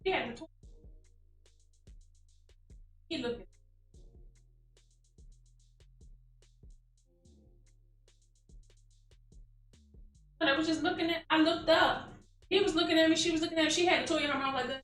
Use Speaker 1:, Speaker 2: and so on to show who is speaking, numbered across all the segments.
Speaker 1: She had the toy. He looking. And I was just looking at. I looked up. He was looking at me. She was looking at me. She had a toy in her mouth like that.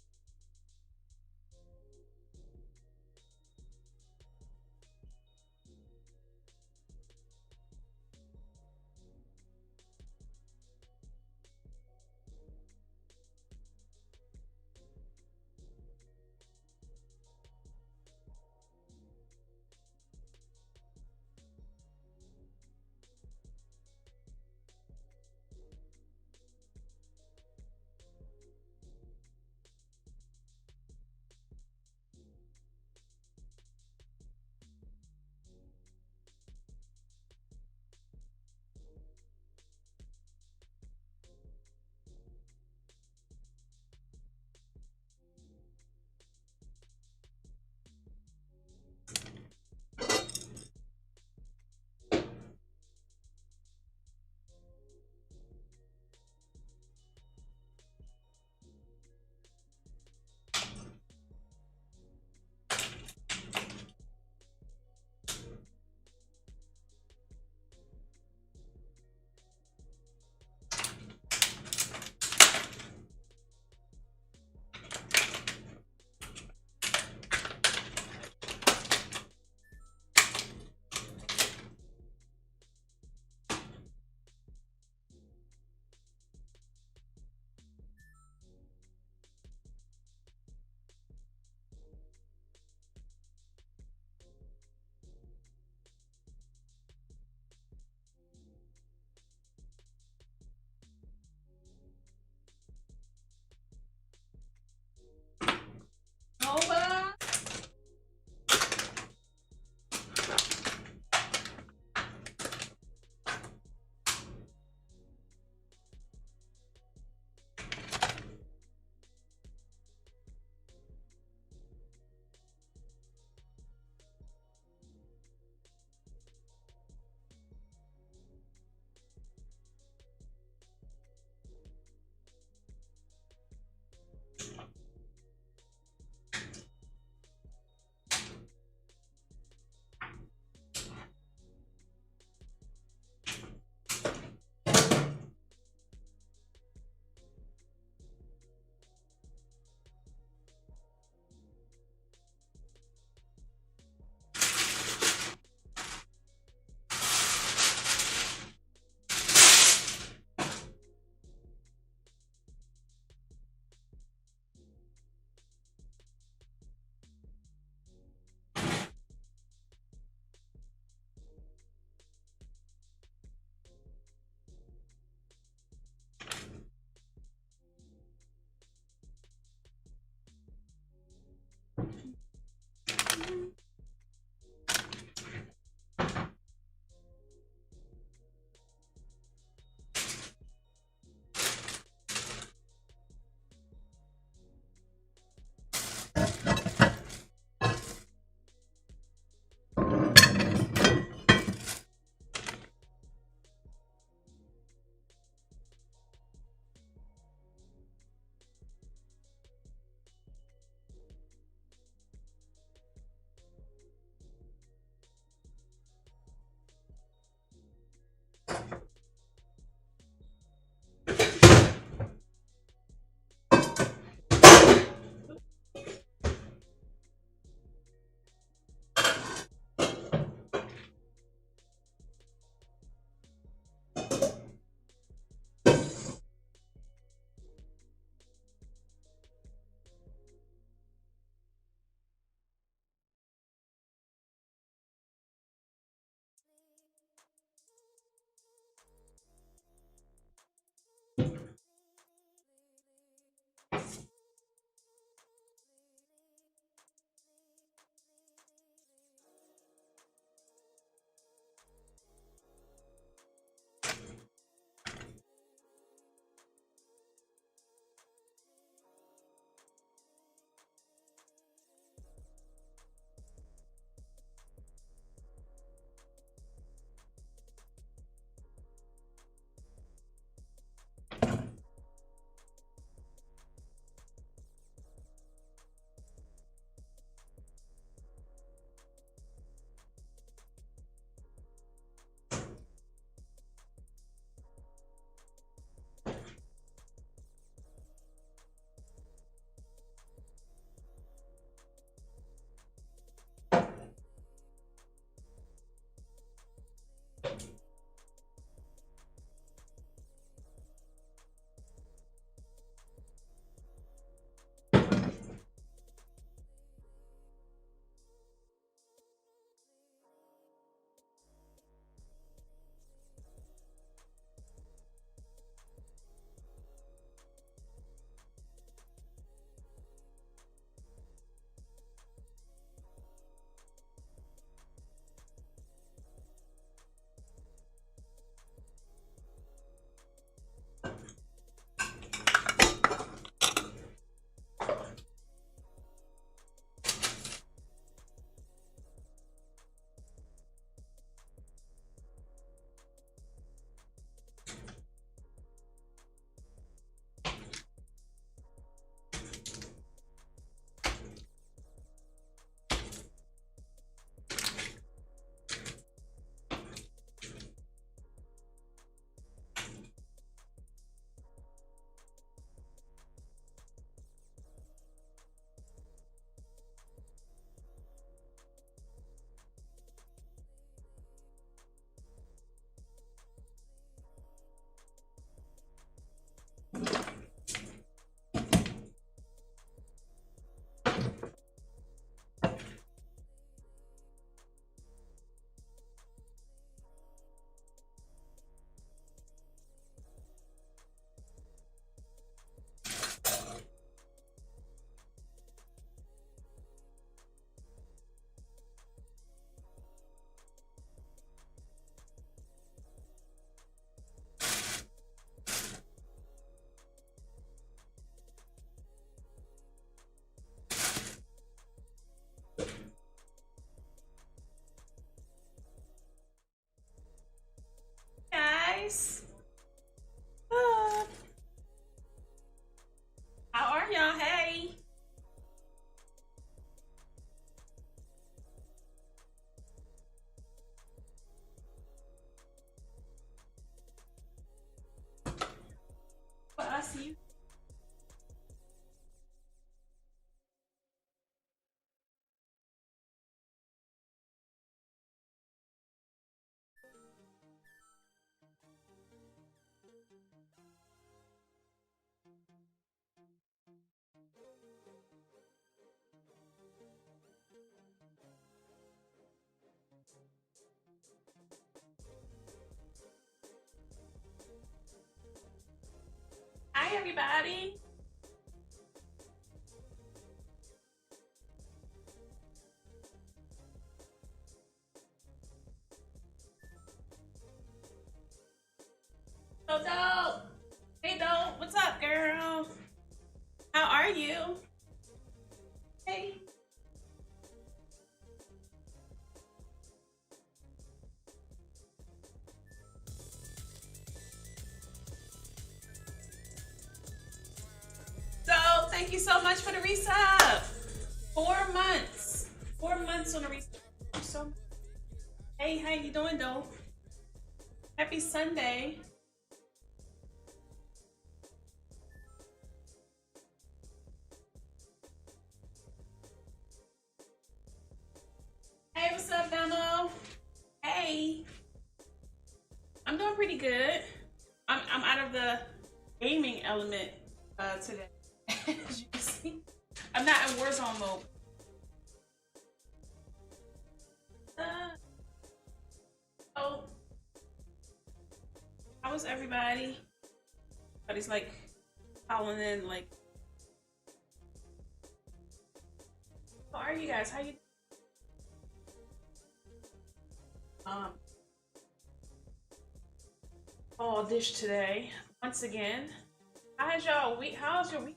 Speaker 1: see you. Hi, everybody. So dope. Hey, dope. What's up, girl? How are you? Hey. So, thank you so much for the resub. 4 months. 4 months on the resub. Thank you so much. Hey, how you doing, dope? Happy Sunday. Hey, what's up, Demo? Hey. I'm doing pretty good. I'm out of the gaming element today. As you can see, I'm not in Warzone mode. Oh, how was everybody? Everybody's like calling in, like, how are you guys? How you? All dish today once again. How's y'all week? How's your week?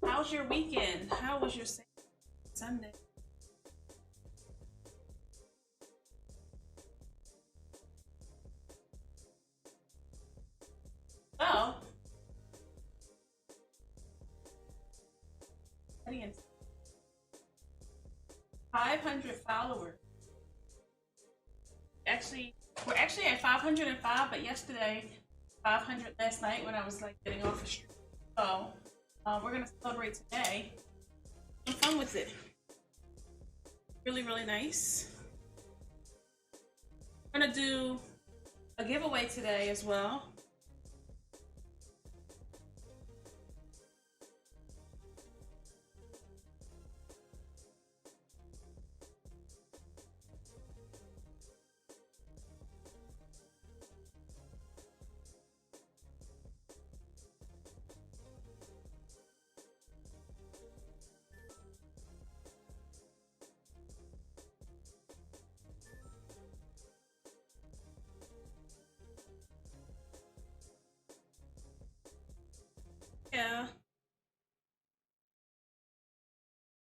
Speaker 1: How's your weekend? How was your Sunday? Oh. 500 followers. Actually, we're actually at 505, but yesterday, 500 last night when I was like getting off the street. So, we're gonna celebrate today. Have fun with it. Really, really nice. We're gonna do a giveaway today as well. Yeah.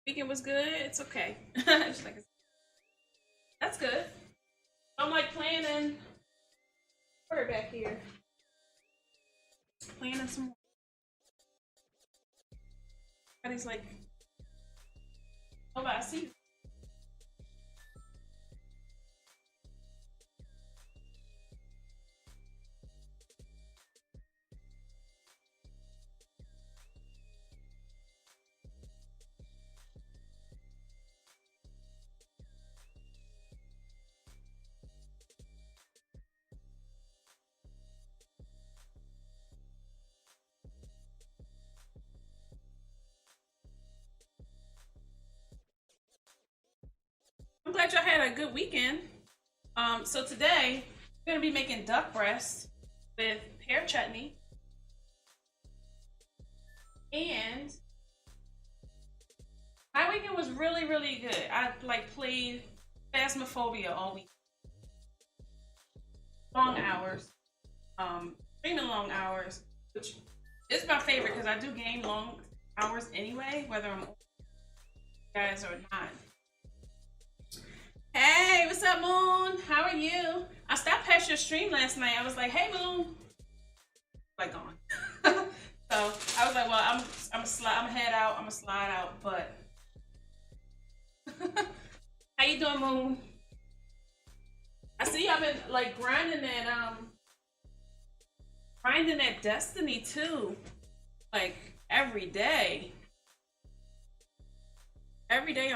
Speaker 1: Weekend was good. It's okay. That's good. I'm like planning. We're back here. Planning some more. Everybody's like, oh, I see you. I'm glad y'all had a good weekend. So today we're gonna be making duck breast with pear chutney, and my weekend was really, really good. I like played Phasmophobia all week, long hours, extremely long hours, which is my favorite because I do game long hours anyway, whether I'm guys or not. Hey, what's up, Moon? How are you? I stopped past your stream last night. I was like, hey, Moon. Like, gone. So I was like, well, I'm gonna head out. I'm gonna slide out. But how you doing, Moon? I see y'all been like grinding that Destiny too, like every day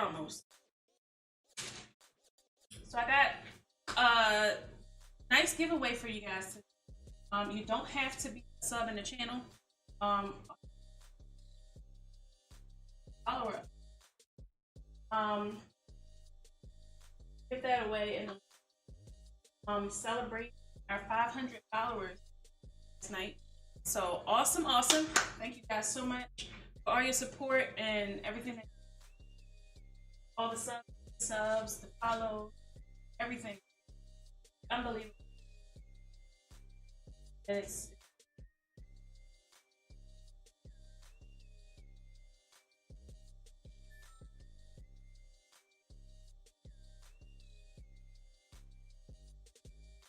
Speaker 1: almost. So I got a nice giveaway for you guys. You don't have to be a sub in the channel. Follower. Give that away and celebrate our 500 followers this night. So awesome. Thank you guys so much for all your support and everything. All the subs, the follows, everything. Unbelievable. It's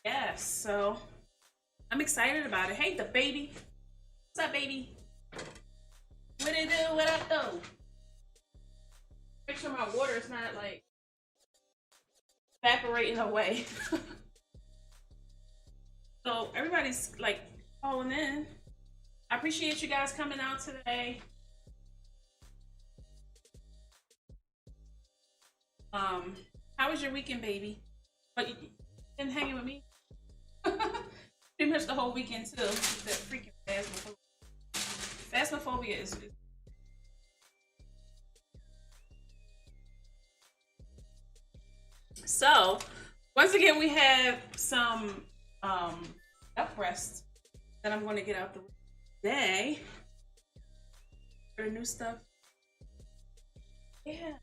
Speaker 1: yes, so I'm excited about it. Hey, the baby. What's up, baby? What it do? What up, though? Make sure my water is not like evaporating away. So everybody's like calling in. I appreciate you guys coming out today. How was your weekend, baby? But you been hanging with me? Pretty much the whole weekend too. That freaking phasmophobia. Phasmophobia is so. Once again, we have some duck breast that I'm going to get out the way today for the new stuff. Yeah,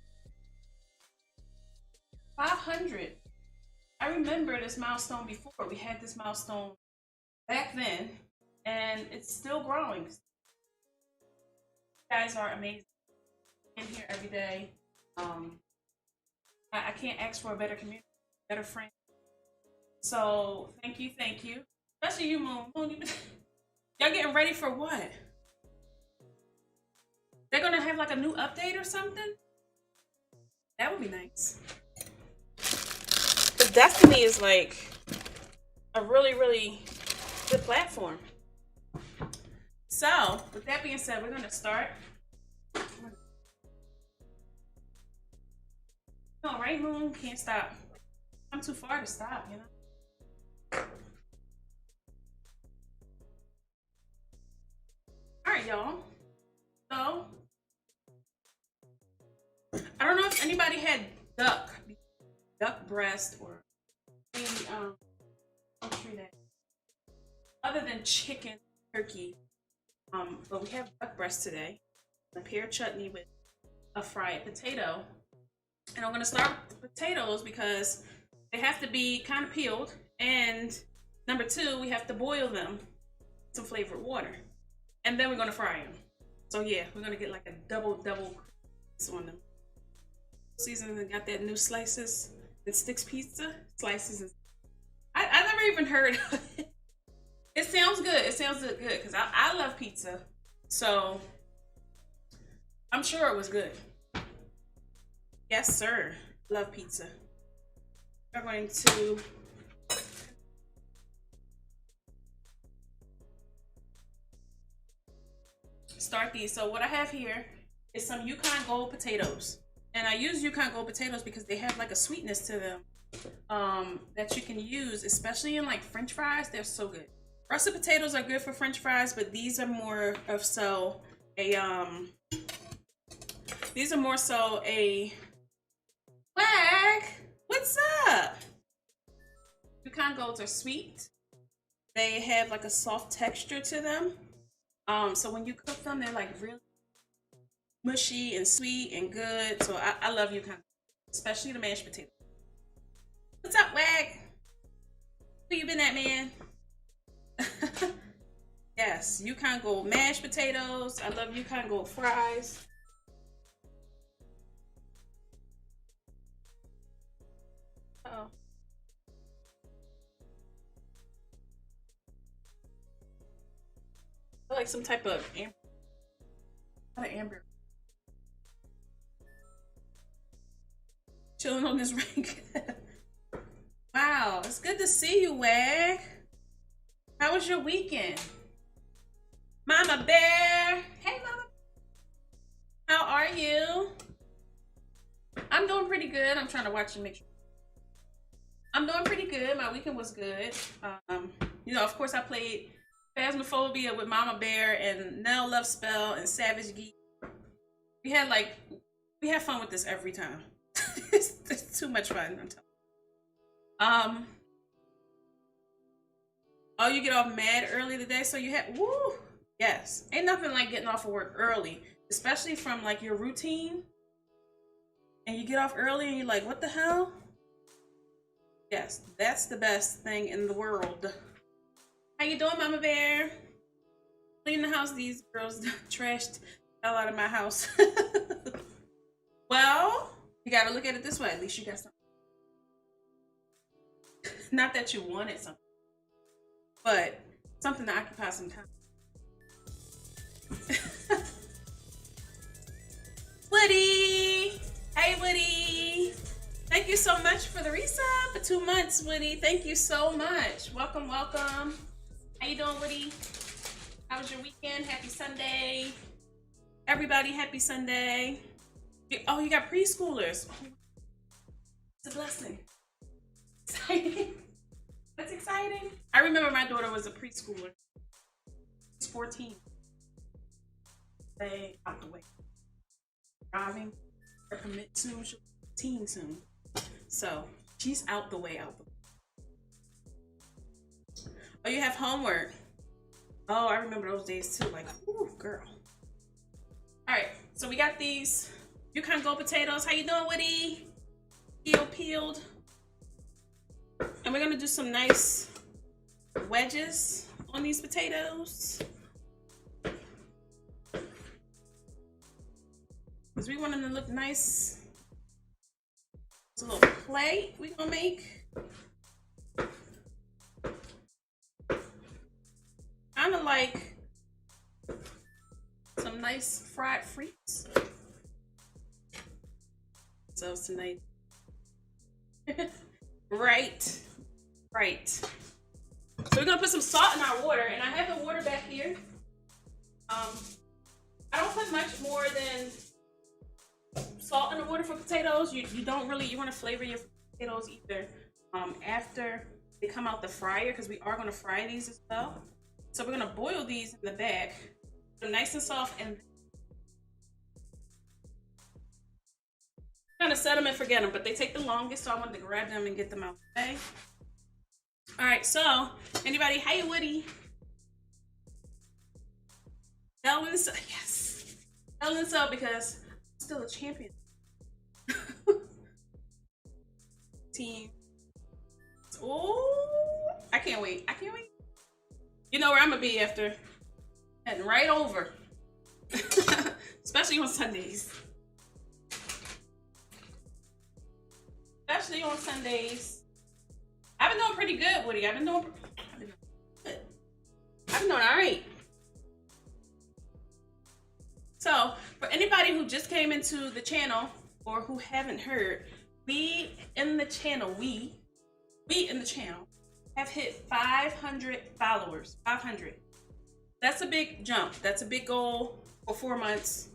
Speaker 1: 500. I remember this milestone before. We had this milestone back then, and it's still growing. You guys are amazing. In here every day. I can't ask for a better community, better friend. So thank you. Especially you, Moon. Y'all getting ready for what? They're gonna have like a new update or something? That would be nice. Because Destiny is like a really good platform. So with that being said, we're gonna start. No, right, Moon? Can't stop. I'm too far to stop, you know? Alright, y'all. So, I don't know if anybody had duck breast or any poultry that other than chicken, turkey. But we have duck breast today. A Pear chutney with a fried potato. And I'm gonna start with the potatoes because they have to be kind of peeled. And number two, we have to boil them with some flavored water. And then we're gonna fry them. So yeah, we're gonna get like a double on them. Season got that new slices and sticks pizza slices. And I never even heard of it. It sounds good. It sounds good because I love pizza. So I'm sure it was good. Yes, sir. Love pizza. We're going to start these. So what I have here is some Yukon Gold potatoes. And I use Yukon Gold potatoes because they have like a sweetness to them that you can use, especially in like French fries. They're so good. Russet potatoes are good for French fries, but these are more so a Wag, what's up? Yukon Golds are sweet. They have like a soft texture to them. So when you cook them, they're like really mushy and sweet and good. So I love Yukon, especially the mashed potato. What's up, Wag? Where you been at, man? Yes, Yukon Gold mashed potatoes. I love Yukon Gold fries. Uh-oh. I like some type of What an Amber. Chilling on this ring. Wow, it's good to see you, Wag. How was your weekend? Mama Bear. Hey, Mama. How are you? I'm doing pretty good. I'm trying to watch and make sure. I'm doing pretty good. My weekend was good. You know, of course, I played Phasmophobia with Mama Bear and Nell Love Spell and Savage Geek. We had fun with this every time. it's too much fun. I'm telling you. Oh, you get off mad early today, so you had woo. Yes, ain't nothing like getting off of work early, especially from like your routine. And you get off early and you're like, what the hell? Yes, that's the best thing in the world. How you doing, Mama Bear? Clean the house. These girls trashed the hell out of my house. Well, you gotta look at it this way. At least you got something. Not that you wanted something, but something to occupy some time. Woody! Hey, Woody! Thank you so much for the resub for 2 months, Woody. Thank you so much. Welcome, welcome. How you doing, Woody? How was your weekend? Happy Sunday. Everybody, happy Sunday. Oh, you got preschoolers. It's a blessing. Exciting. That's exciting. I remember my daughter was a preschooler. She's 14. Stay out the way. Driving. Her permit soon. She'll be 18 soon. So she's out the way, Oh, you have homework. Oh, I remember those days too. Like, ooh, girl. All right, so we got these Yukon Gold potatoes. How you doing, Woody? Peeled. And we're gonna do some nice wedges on these potatoes. Because we want them to look nice. It's a little plate we're gonna make. Kind of like some nice fried frites. So tonight, right. So we're gonna put some salt in our water, and I have the water back here. I don't put much more than salt in the water for potatoes. You don't really, you want to flavor your potatoes either after they come out the fryer, because we are going to fry these as well. So we're going to boil these in the bag. They're nice and soft, and kind of set them and forget them, but they take the longest, so I wanted to grab them and get them out today. All right, so anybody, hey Woody. Ellen, yes. Ellen, so because I'm still a champion. Team. Oh, I can't wait. You know where I'm gonna be after heading right over. Especially on Sundays. I've been doing pretty good, Woody. I've been doing good. I've been doing all right. So, for anybody who just came into the channel or who haven't heard, we in the channel have hit 500 followers. 500. That's a big jump. That's a big goal for 4 months.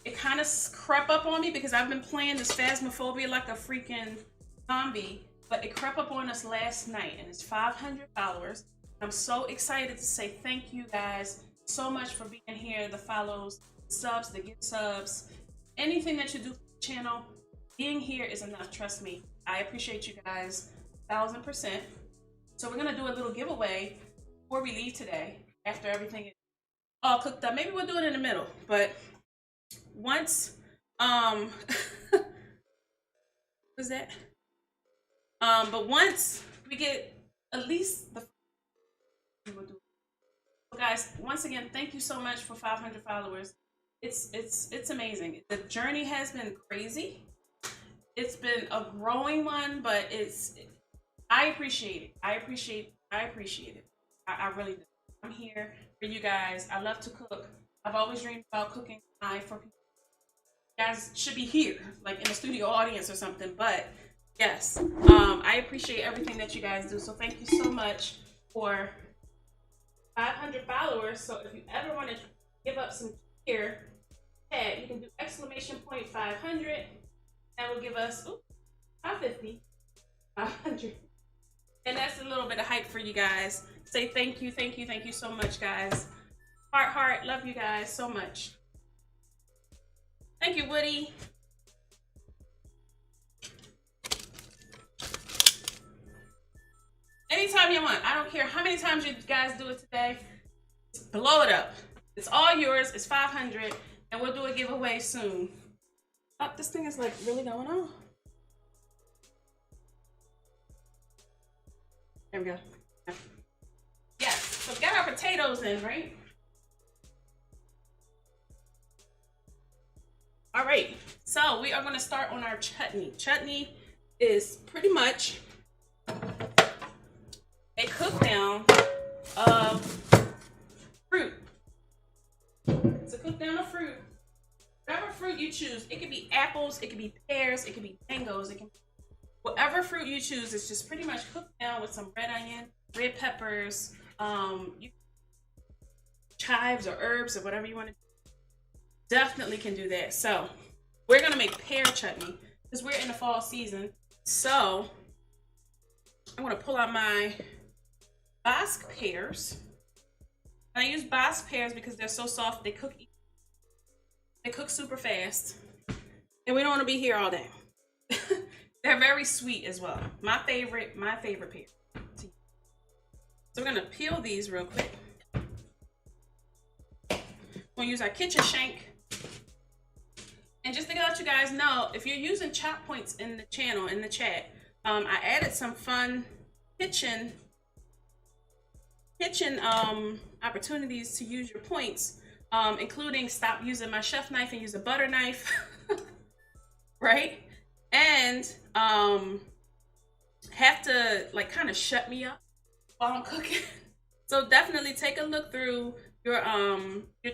Speaker 1: It kind of crept up on me because I've been playing this Phasmophobia like a freaking zombie, but it crept up on us last night, and it's 500 followers. I'm so excited to say thank you guys so much for being here, the follows, subs, the gift subs, anything that you do for the channel. Being here is enough, trust me. I appreciate you guys 1000%. So we're gonna do a little giveaway before we leave today, after everything is all cooked up. Maybe we'll do it in the middle, but once what's that? But once we get at least the, we'll do it. So guys, once again, thank you so much for 500 followers. It's amazing. The journey has been crazy. It's been a growing one, but I appreciate it. I appreciate it. I really do. I'm here for you guys. I love to cook. I've always dreamed about cooking pie for people. You guys should be here, like in the studio audience or something. But yes, I appreciate everything that you guys do. So thank you so much for 500 followers. So if you ever want to give up some cheer, you can do exclamation point 500. That will give us 550, 500. And that's a little bit of hype for you guys. Say thank you, thank you, thank you so much, guys. Heart, heart, love you guys so much. Thank you, Woody. Anytime you want. I don't care how many times you guys do it today. Blow it up. It's all yours. It's 500, and we'll do a giveaway soon. Oh, this thing is like really going on. There we go. Yes, so we got our potatoes in, right? All right, so we are gonna start on our chutney. Chutney is pretty much a cook down of fruit. It's a cook down of fruit. Whatever fruit you choose, it could be apples, it could be pears, it could be mangoes, it can be whatever fruit you choose. It's just pretty much cooked down with some red onion, red peppers, chives or herbs or whatever you want to do. Definitely can do that. So we're gonna make pear chutney because we're in the fall season. So I'm gonna pull out my Basque pears. And I use Basque pears because they're so soft. They cook super fast, and we don't want to be here all day. They're very sweet as well. My favorite pear. So we're gonna peel these real quick. We're gonna use our kitchen shank. And just to let you guys know, if you're using chop points in the channel, in the chat, I added some fun kitchen opportunities to use your points, including stop using my chef knife and use a butter knife, right? And have to like kind of shut me up while I'm cooking. So definitely take a look through your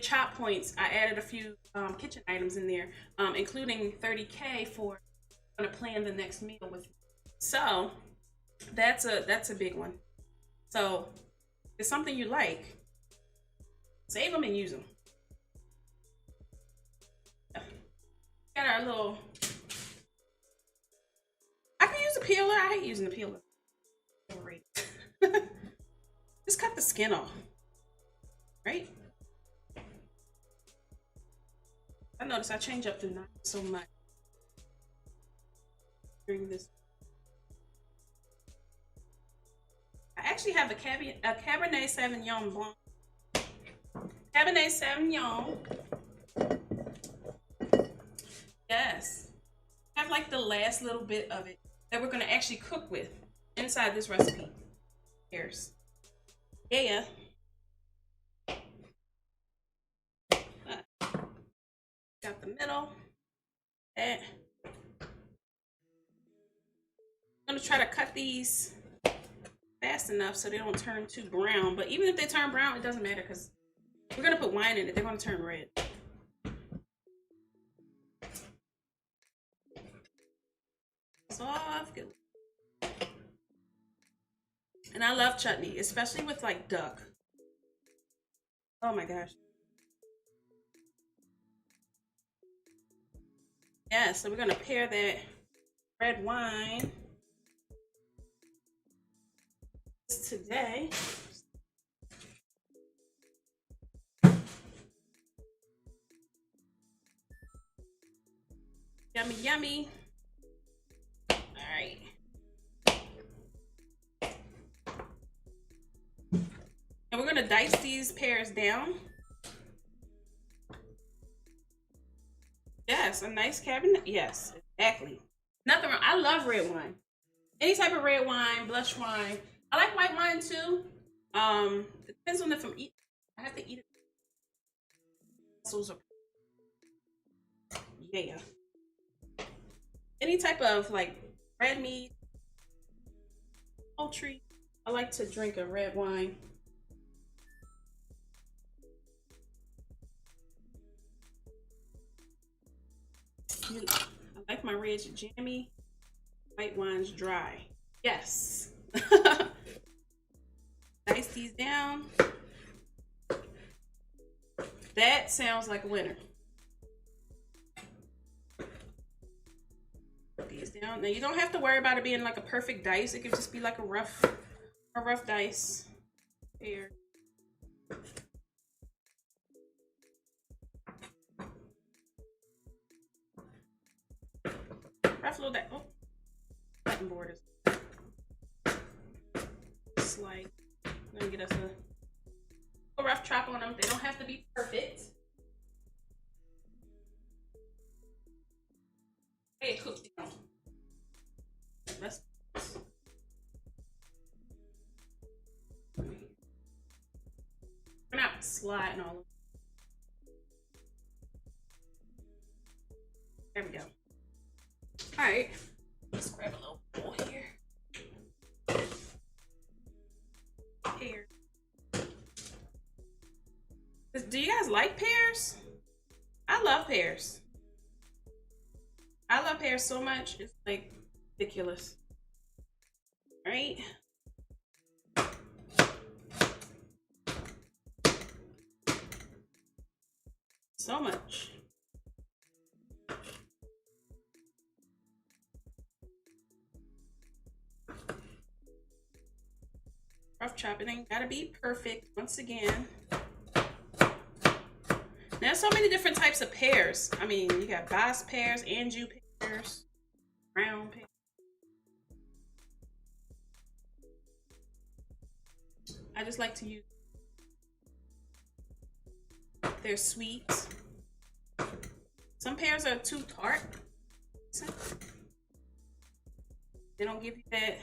Speaker 1: chop points. I added a few kitchen items in there, including 30K for I'm gonna plan the next meal with you. So that's a big one. So if it's something you like, save them and use them. Got our little, I can use a peeler. I hate using the peeler. Just cut the skin off, right? I notice I change up the knife so much during this. I actually have a Cabernet Sauvignon Blanc. Cabernet Sauvignon. Yes. I have like the last little bit of it that we're going to actually cook with inside this recipe. Here's. Yeah. Got the middle. That. I'm going to try to cut these fast enough so they don't turn too brown. But even if they turn brown, it doesn't matter because we're going to put wine in it. They're going to turn red. Soft. Good. And I love chutney, especially with like duck. Oh my gosh. Yeah, so we're going to pair that red wine today. Yummy, yummy. All right. And we're gonna dice these pears down. Yes, a nice cabinet. Yes, exactly. Nothing wrong. I love red wine. Any type of red wine, blush wine. I like white wine too. Depends on if I'm eating. I have to eat it. Yeah. Any type of like red meat, poultry. I like to drink a red wine. I like my reds jammy, white wines dry. Yes. Dice these down. That sounds like a winner. Put these down. Now you don't have to worry about it being like a perfect dice. It could just be like a rough dice. Here. Rough little dice. Oh, cutting board is slight. I'm gonna get us a rough chop on them. They don't have to be perfect. Hey, cook down. Let's. We're not sliding all over. There we go. All right. Let's grab a little bowl here. Pear. Do you guys like pears? I love pears. I love pears so much. It's like ridiculous. Right? So much. Rough chopping ain't gotta be perfect once again. There's so many different types of pears. I mean, you got boss pears, Anjou pears, brown pears. I just like to use. They're sweet. Some pears are too tart. They don't give you that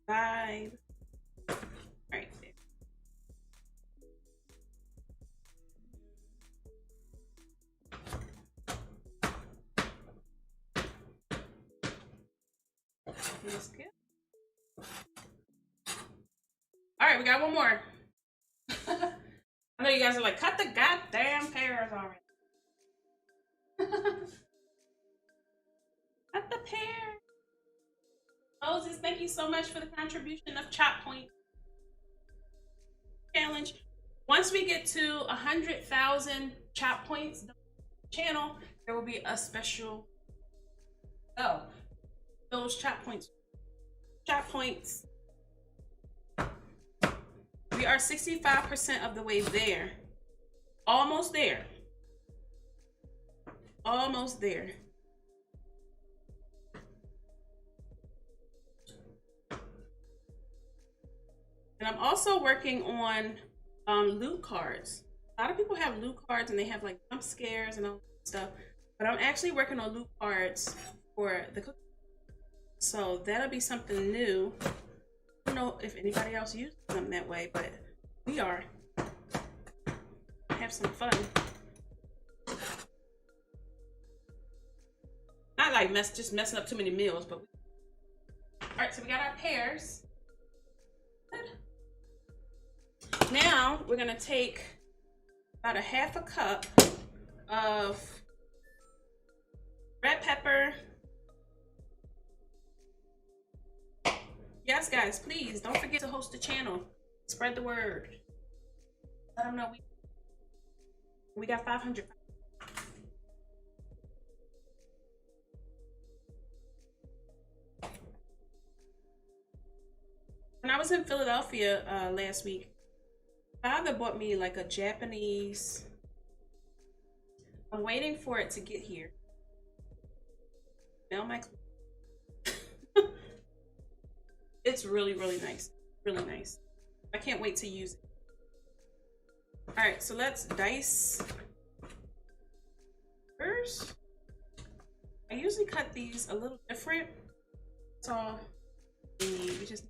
Speaker 1: vibe. Right there. That's good. All right, we got one more. I know you guys are like, cut the goddamn pears already. Cut the pear. Moses, thank you so much for the contribution of chop point challenge. Once we get to 100,000 chop points on the channel, there will be a special. Oh, those chop points. Chop points. We are 65% of the way there. Almost there. Almost there. And I'm also working on loot cards. A lot of people have loot cards and they have like jump scares and all that stuff. But I'm actually working on loot cards for the cookie. So that'll be something new. I don't know if anybody else uses them that way, but we are. Have some fun. Not like just messing up too many meals, but all right, so we got our pears. Now we're gonna take about a half a cup of red pepper. Yes, guys, please don't forget to host the channel. Spread the word. Let them know we got 500. When I was in Philadelphia last week, father bought me like a Japanese. I'm waiting for it to get here. Smell my. It's really, really nice. Really nice. I can't wait to use it. All right, so let's dice first. I usually cut these a little different. That's all we need. We just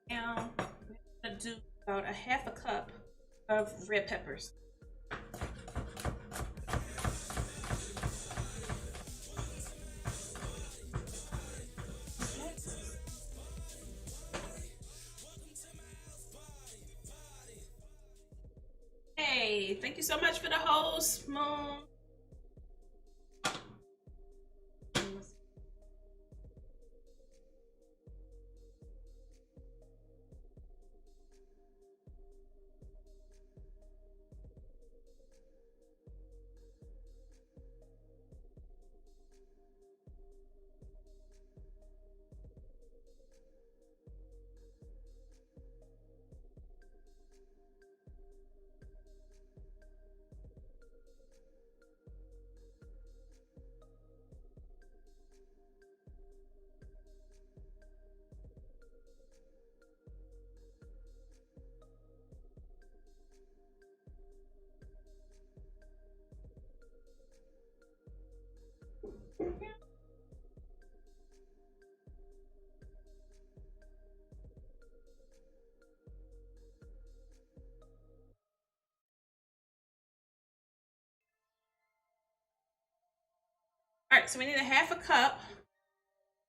Speaker 1: now we're gonna do about a half a cup of red peppers. Hey, thank you so much for the host, Moon. All right, so we need a half a cup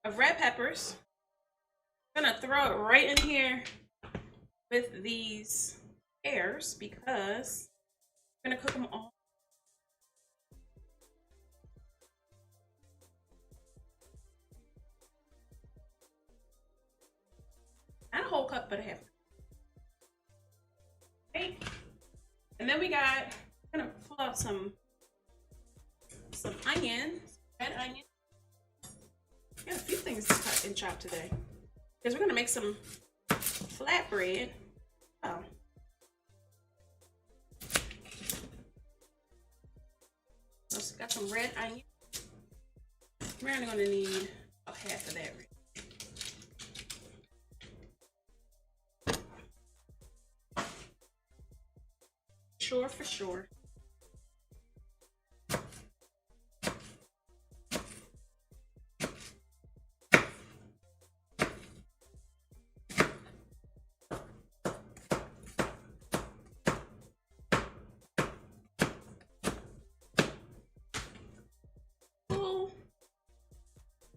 Speaker 1: of red peppers. I'm gonna throw it right in here with these pears because I'm gonna cook them all. Not a whole cup, but a half. Okay. And then we got, I'm gonna pull out some onions, red onion. Got a few things to cut and chop today because we're gonna make some flatbread. Oh. So got some red onion. We're only gonna need about half of that. Sure, for sure.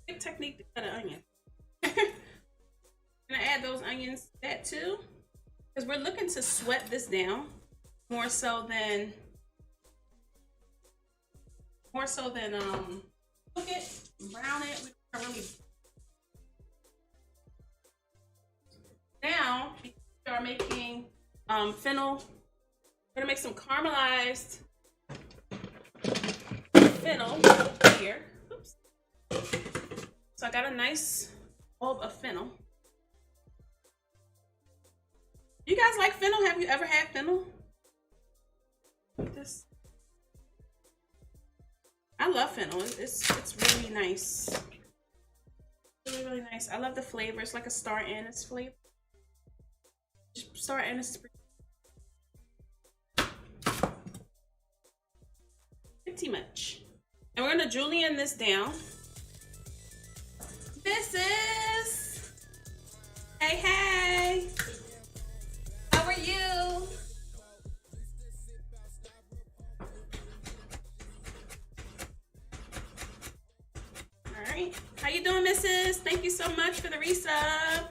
Speaker 1: Good technique to cut an onion. Gonna add those onions to that too, because we're looking to sweat this down more so than cook it, brown it. We don't really. Now we are making fennel. We're gonna make some caramelized fennel here. Oops. So I got a nice bulb of fennel. You guys like fennel? Have you ever had fennel? This, I love fennel. It's really nice. Really, really nice. I love the flavor. It's like a star anise flavor. Star anise. Pretty much. And we're gonna julienne this down. Mrs. Hey, hey. How are you? All right. How you doing, Mrs.? Thank you so much for the resub.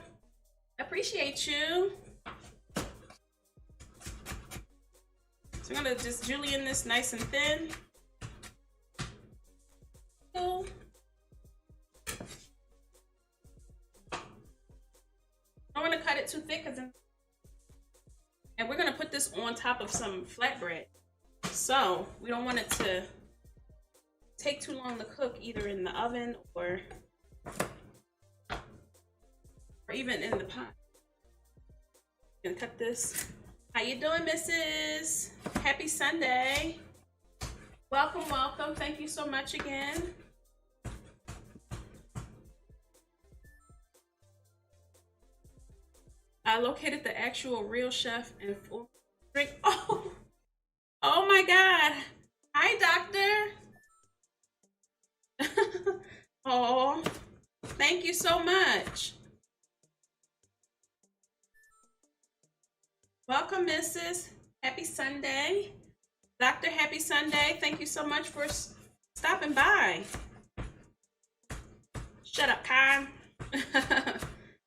Speaker 1: Appreciate you. So I'm gonna just julienne this nice and thin. Cool. I don't want to cut it too thick, and we're gonna put this on top of some flatbread, so we don't want it to take too long to cook, either in the oven or even in the pot. Gonna cut this. How you doing, Mrs.? Happy Sunday. Welcome, welcome. Thank you so much again. I located the actual real chef and full drink. Oh my God. Hi, doctor. Oh, thank you so much. Welcome, Mrs. Happy Sunday. Doctor, happy Sunday. Thank you so much for stopping by. Shut up, Khan.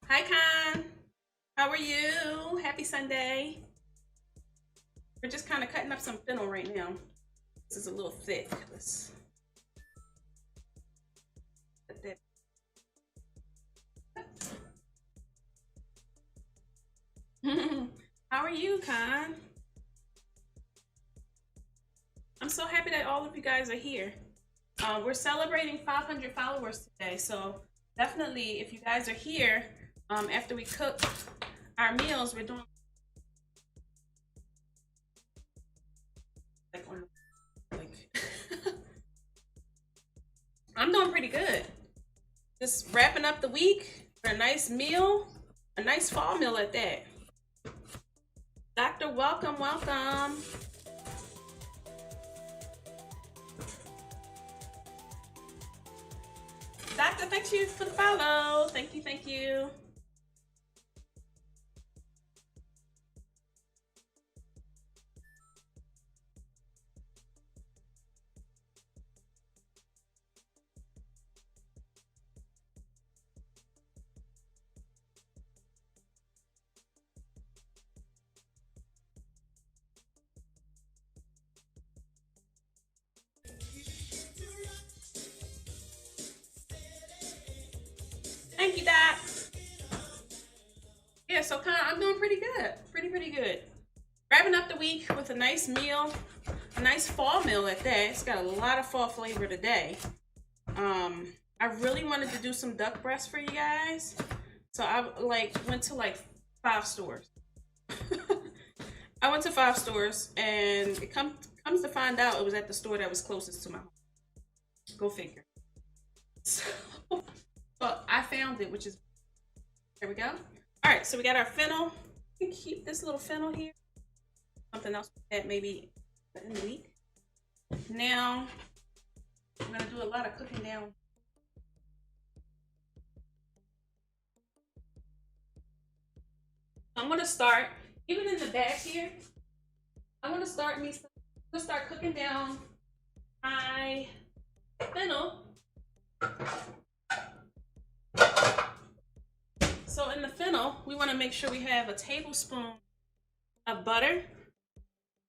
Speaker 1: Hi, Khan. How are you? Happy Sunday. we're just kind of cutting up some fennel right now. This is a little thick. Let's put that. How are you, Con? I'm so happy that all of you guys are here. We're celebrating 500 followers today, so definitely if you guys are here, after we cook our meals, we're doing I'm doing pretty good. Just wrapping up the week for a nice meal, a nice fall meal at that. Doctor, welcome, welcome. Doctor, thank you for the follow. Thank you, thank you. Thank you, Doc. Yeah, so I'm doing pretty good. Pretty good. Wrapping up the week with a nice meal, a nice fall meal at that. It's got a lot of fall flavor today. I really wanted to do some duck breast for you guys, so I went to 5 stores. I went to 5 stores, and it comes to find out it was at the store that was closest to my home. Go figure. So, but I found it, which is, there we go. All right, so we got our fennel. We can keep this little fennel here. Something else that maybe in the week. Now, I'm gonna do a lot of cooking down. I'm gonna start, even in the back here, I'm gonna start cooking down my fennel. So in the fennel, we want to make sure we have a tablespoon of butter.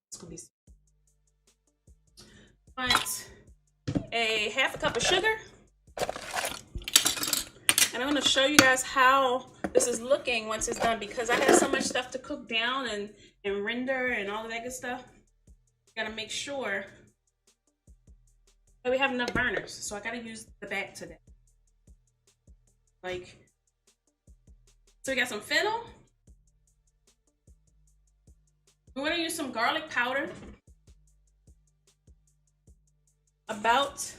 Speaker 1: It's gonna be want a half a cup of sugar, and I'm going to show you guys how this is looking once it's done, because I have so much stuff to cook down and render and all of that good stuff. Got to make sure that we have enough burners, so I got to use the back today. So we got some fennel. We're going to use some garlic powder. About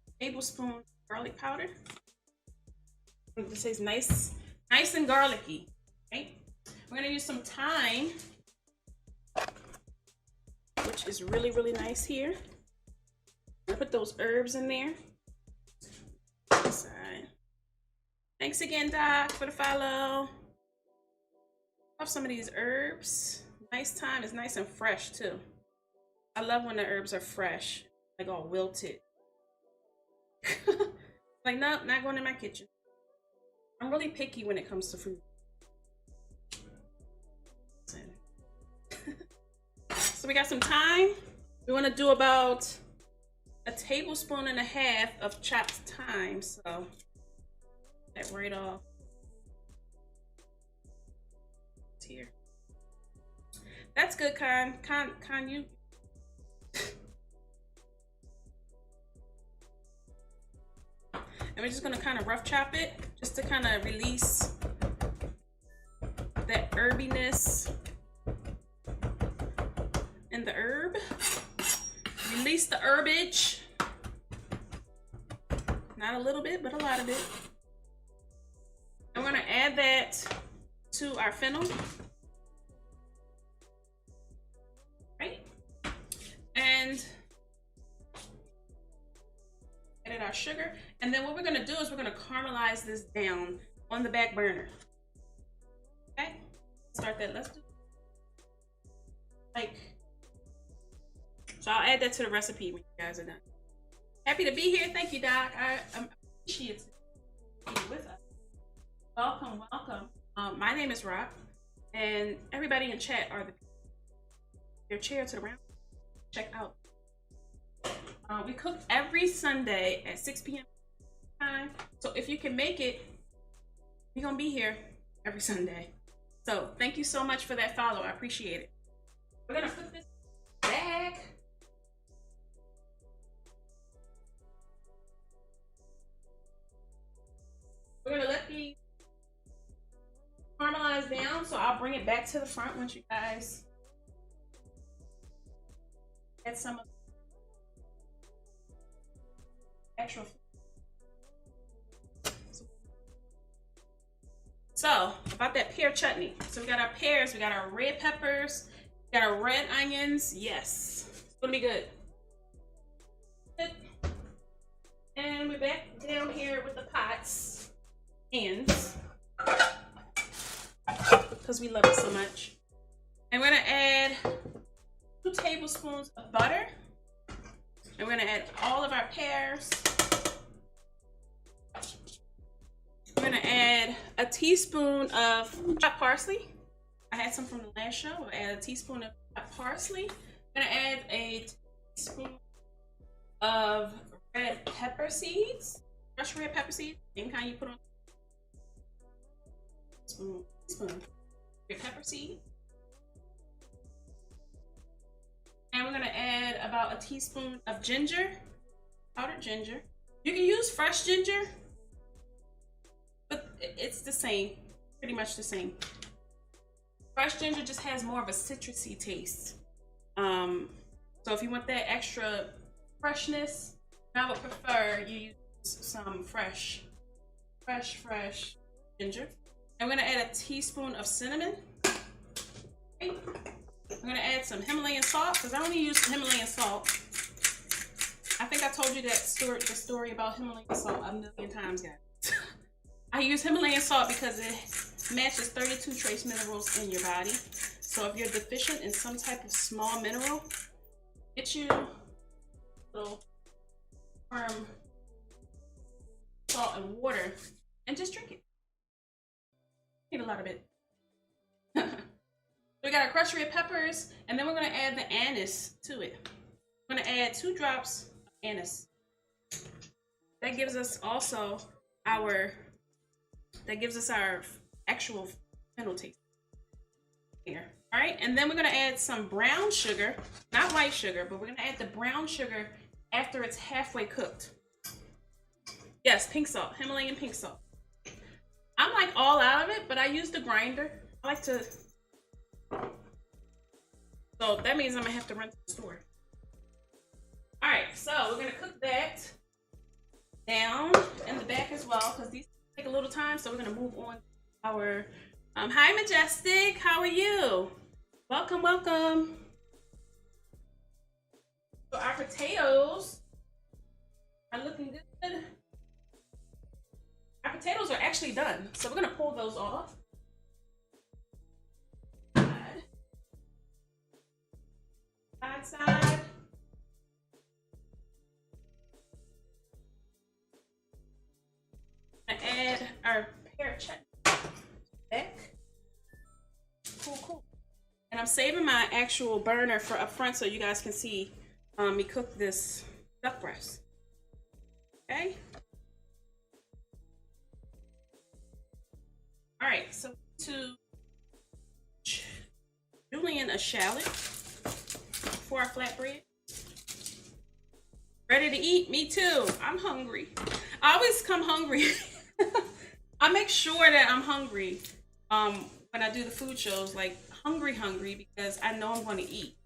Speaker 1: a tablespoon garlic powder. This is nice and garlicky. Right? We're going to use some thyme, which is really nice here. I'm going to put those herbs in there. Thanks again, Doc, for the follow. Love some of these herbs. Nice thyme is nice and fresh too. I love when the herbs are fresh, like all wilted. Like, nope, not going in my kitchen. I'm really picky when it comes to food. So we got some thyme. We want to do about a tablespoon and a half of chopped thyme. So that right off here. That's good, Con you. And we're just gonna kind of rough chop it, just to kind of release that herbiness in the herb. Release the herbage. Not a little bit, but a lot of it. And we're gonna add that to our fennel. Right? And added our sugar. And then what we're gonna do is we're gonna caramelize this down on the back burner. Okay? Start that. Let's do so I'll add that to the recipe when you guys are done. Happy to be here. Thank you, Doc. I'm appreciative to be with us. Welcome, welcome. My name is Rock, and everybody in chat are the people. your chair to the round. Check out. We cook every Sunday at 6 p.m. time. So if you can make it, we're gonna be here every Sunday. So thank you so much for that follow. I appreciate it. We're gonna put this back. We're gonna let these caramelize down, so I'll bring it back to the front once you guys add some of the extra. So about that pear chutney. So we got our pears, we got our red peppers, we got our red onions. Yes, it's gonna be good. And we're back down here with the pots. Hands, because we love it so much. And we're gonna add 2 tablespoons of butter, and we're gonna add all of our pears. We're gonna add a teaspoon of chopped parsley. I had some from the last show. We'll add a teaspoon of chopped parsley. We're gonna add a teaspoon of red pepper seeds, crushed red pepper seeds, same kind you put on. Teaspoon red pepper seed, and we're gonna add about a teaspoon of ginger, powdered ginger. You can use fresh ginger, but it's the same, pretty much the same. Fresh ginger just has more of a citrusy taste. So if you want that extra freshness, I would prefer you use some fresh ginger. I'm gonna add a teaspoon of cinnamon. Okay. I'm gonna add some Himalayan salt, because I only use Himalayan salt. I think I told you that the story about Himalayan salt a million times, guys. I use Himalayan salt because it matches 32 trace minerals in your body. So if you're deficient in some type of small mineral, get you a little firm salt and water and just drink it. Need a lot of it. We got our crushed red peppers, and then we're gonna add the anise to it. I'm gonna add 2 drops of anise. That gives us also our actual fennel taste here. All right, and then we're gonna add some brown sugar, not white sugar, but we're gonna add the brown sugar after it's halfway cooked. Yes, pink salt, Himalayan pink salt. I'm like all out of it, but I use the grinder. I like to, so that means I'm gonna have to run to the store. All right, so we're gonna cook that down in the back as well, because these take a little time. So we're gonna move on to our, hi Majestic, how are you? Welcome, welcome. So our potatoes are looking good. Our potatoes are actually done, so we're gonna pull those off. Side. I'm gonna add our pear chutney back. Cool. And I'm saving my actual burner for up front so you guys can see me cook this duck breast. Okay. All right, so to julienne a shallot for our flatbread. Ready to eat? Me too. I'm hungry. I always come hungry. I make sure that I'm hungry when I do the food shows, like hungry, because I know I'm going to eat.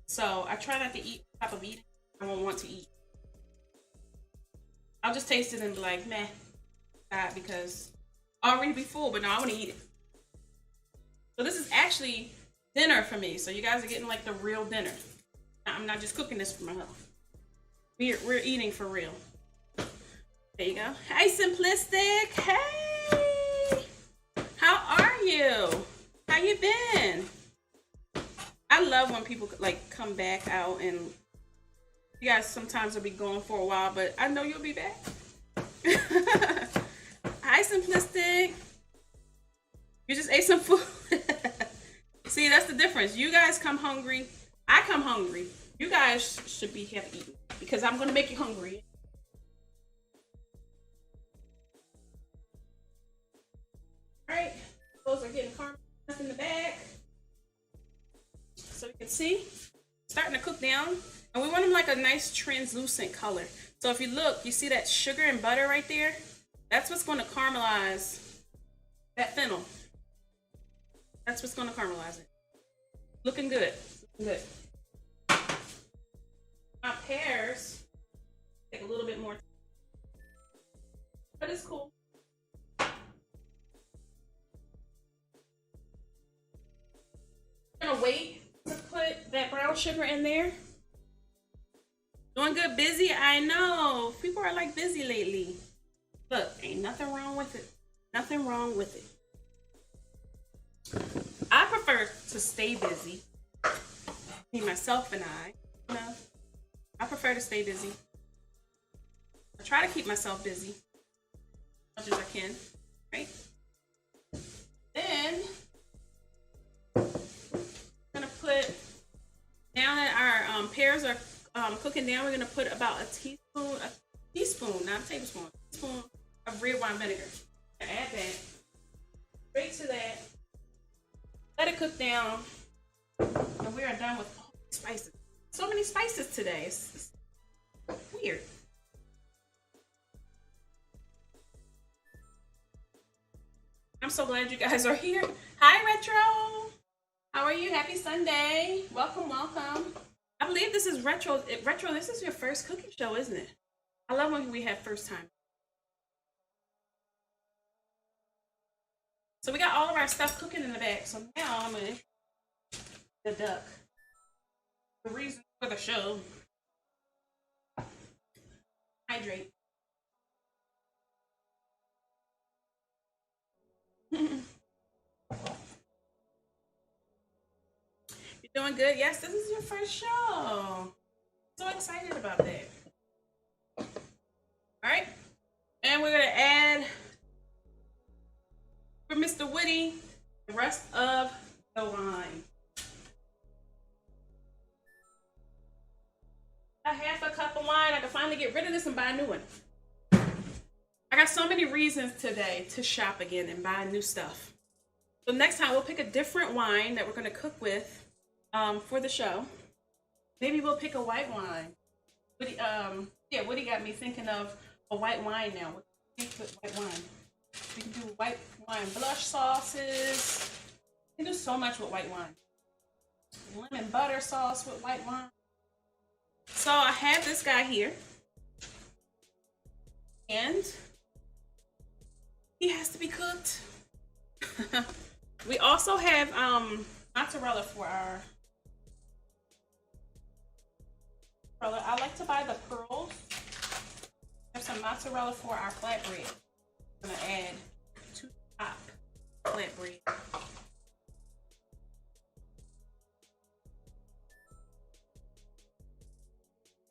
Speaker 1: So I try not to eat on top of eating. I won't want to eat. I'll just taste it and be like, meh, God, because I already be full, but no, I want to eat it. So this is actually dinner for me. So you guys are getting like the real dinner. I'm not just cooking this for myself. We're eating for real. There you go. Hey, Simplistic. Hey, how are you? How you been? I love when people like come back out, and you guys sometimes will be gone for a while, but I know you'll be back. Hi, Simplistic. You just ate some food. See, that's the difference. You guys come hungry. I come hungry. You guys should be have eaten because I'm gonna make you hungry. All right, those are getting caramelized in the back. So you can see, starting to cook down. And we want them like a nice translucent color. So if you look, you see that sugar and butter right there? That's what's going to caramelize that fennel. That's what's going to caramelize it. Looking good. Looking good. My pears take a little bit more time. But it's cool. I'm going to wait to put that brown sugar in there. Doing good, busy? I know. People are like busy lately. Look, ain't nothing wrong with it. Nothing wrong with it. I prefer to stay busy. Me, myself, and I. You know, I prefer to stay busy. I try to keep myself busy as much as I can, right? Then I'm gonna put, now that our pears are cooking down, we're gonna put about a teaspoon, not a tablespoon, a teaspoon of red wine vinegar. Add that straight to that. Let it cook down, and we are done with all the spices. So many spices today. It's weird. I'm so glad you guys are here. Hi, Retro. How are you? Happy Sunday. Welcome, welcome. I believe this is Retro. Retro, this is your first cooking show, isn't it? I love when we have first time. So we got all of our stuff cooking in the back. So now I'm gonna the duck. The reason for the show. Hydrate. You're doing good? Yes, this is your first show. So excited about that. All right. And we're going to add, for Mr. Woody, the rest of the wine. A half a cup of wine. I can finally get rid of this and buy a new one. I got so many reasons today to shop again and buy new stuff. So next time we'll pick a different wine that we're going to cook with for the show. Maybe we'll pick a white wine. Woody, yeah, Woody got me thinking of a white wine now. What do you think with white wine? We can do white wine blush sauces. You can do so much with white wine. Lemon butter sauce with white wine. So I have this guy here. And he has to be cooked. We also have mozzarella for our I like to buy the pearls. I have some mozzarella for our flatbread. I'm gonna add 2 top flatbread.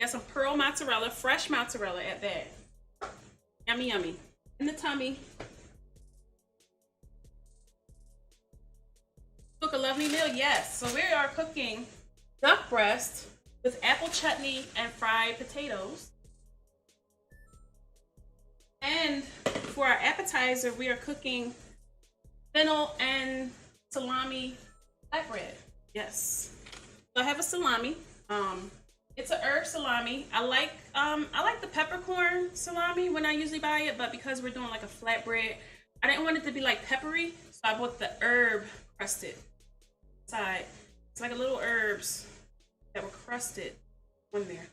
Speaker 1: Got some pearl mozzarella, fresh mozzarella at that. Yummy, yummy. In the tummy. Cook a lovely meal, yes. So we are cooking duck breast with apple chutney and fried potatoes. And for our appetizer, we are cooking fennel and salami flatbread. Yes. So I have a salami. It's a herb salami. I like the peppercorn salami when I usually buy it, but because we're doing like a flatbread, I didn't want it to be like peppery, so I bought the herb crusted side. It's like a little herbs that were crusted on there.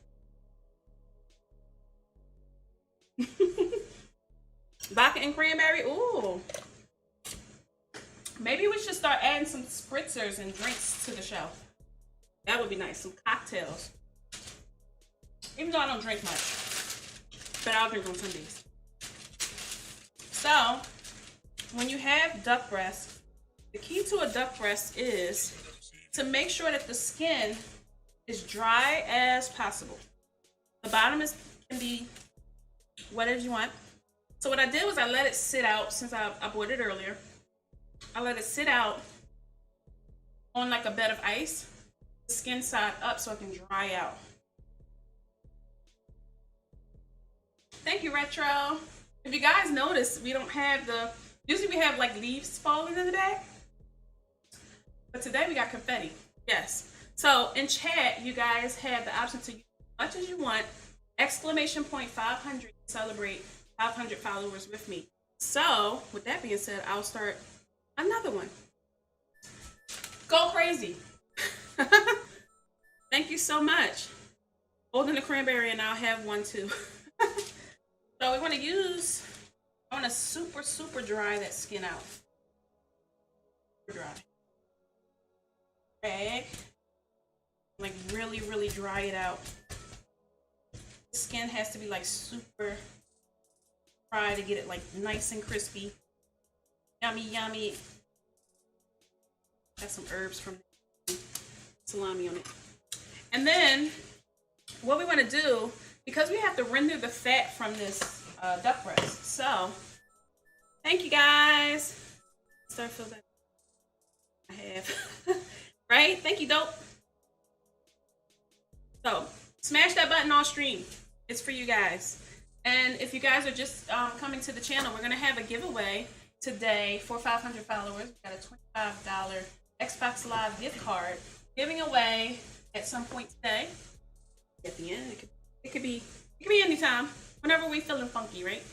Speaker 1: Vodka and cranberry. Ooh. Maybe we should start adding some spritzers and drinks to the show. That would be nice. Some cocktails. Even though I don't drink much, but I'll drink on Sundays. So, when you have duck breast, the key to a duck breast is to make sure that the skin is dry as possible. The bottom can be wet as you want. So what I did was I let it sit out since I bought it earlier. I let it sit out on like a bed of ice the skin side up so it can dry out. Thank you, Retro. If you guys notice, we don't have the, usually we have like leaves falling in the back, but today we got confetti. Yes. So in chat, you guys have the option to use as much as you want. Exclamation point 500 to celebrate 500 followers with me. So with that being said, I'll start another one. Go crazy. Thank you so much. Holding the cranberry, and I'll have one too. So we want to use, I want to super dry that skin out. Super dry. Rag. Like really dry it out. The skin has to be like super dry to get it like nice and crispy. Yummy. Got some herbs from salami on it. And then what we want to do, because we have to render the fat from this duck breast. So thank you guys. Start feel that I have. Right? Thank you, dope. So smash that button on stream. It's for you guys. And if you guys are just coming to the channel, we're gonna have a giveaway today for 500 followers. We got a $25 Xbox Live gift card giving away at some point today. At the end, it could be anytime, whenever we feeling funky, right?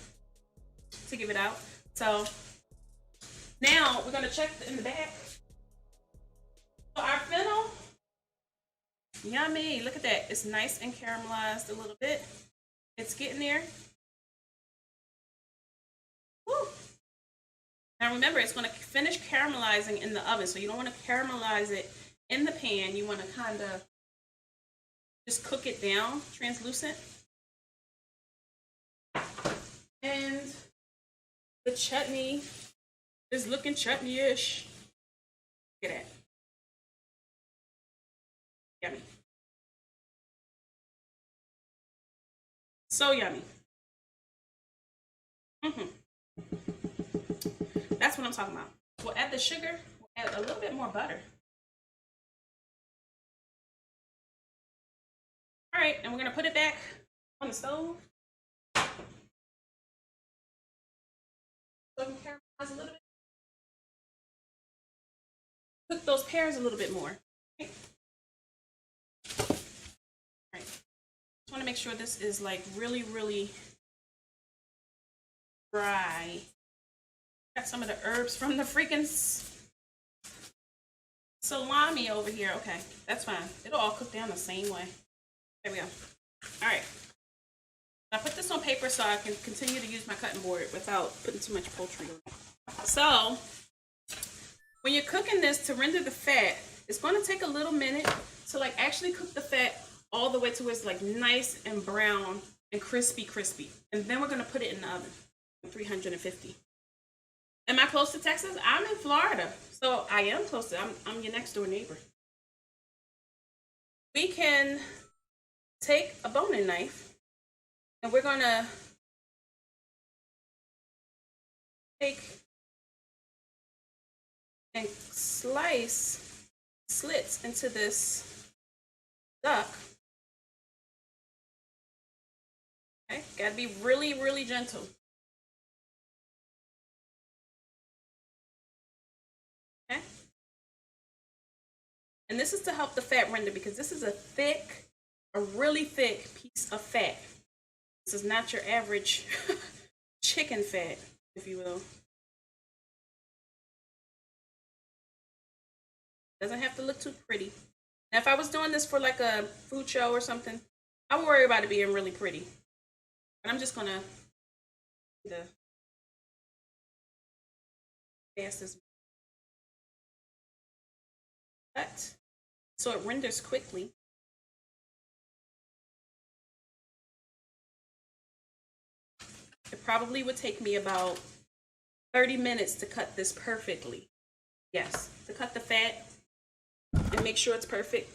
Speaker 1: To give it out. So now we're gonna check in the back. So our fennel, yummy. Look at that. It's nice and caramelized a little bit. It's getting there. Woo. Now remember, it's going to finish caramelizing in the oven, so you don't want to caramelize it in the pan. You want to kind of just cook it down, translucent. And the chutney is looking chutney-ish. Look at that. Yummy. So yummy. That's what I'm talking about. We'll add the sugar. We'll add a little bit more butter. All right, and we're gonna put it back on the stove. So we can caramelize a little bit. Cook those pears a little bit more. Okay. All right. Just want to make sure this is like really dry. Got some of the herbs from the freaking salami over here. Okay, that's fine. It'll all cook down the same way. There we go. All right. I put this on paper so I can continue to use my cutting board without putting too much poultry on it. So when you're cooking this, to render the fat, it's going to take a little minute to like actually cook the fat all the way to where it's like nice and brown and crispy. And then we're going to put it in the oven, 350. Am I close to Texas? I'm in Florida, so I am close to, I'm your next door neighbor. We can take a boning knife and we're gonna take and slice slits into this duck. Okay, gotta be really gentle. Okay. And this is to help the fat render because this is a really thick piece of fat. This is not your average chicken fat, if you will. Doesn't have to look too pretty. Now, if I was doing this for like a food show or something, I would worry about it being really pretty. But I'm just gonna the fastest cut so it renders quickly. It probably would take me about 30 minutes to cut this perfectly. Yes, to cut the fat and make sure it's perfect.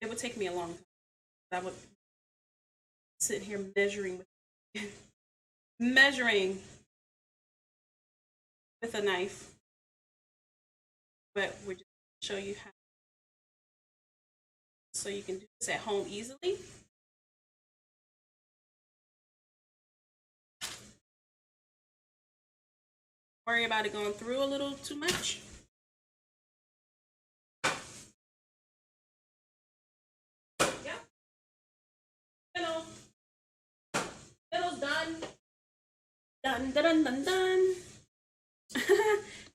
Speaker 1: It would take me a long time. I would sit here measuring with a knife. But we're just going to show you how so you can do this at home easily. Worry about it going through a little too much. Yep. Fennel's done. Done, done, done, done.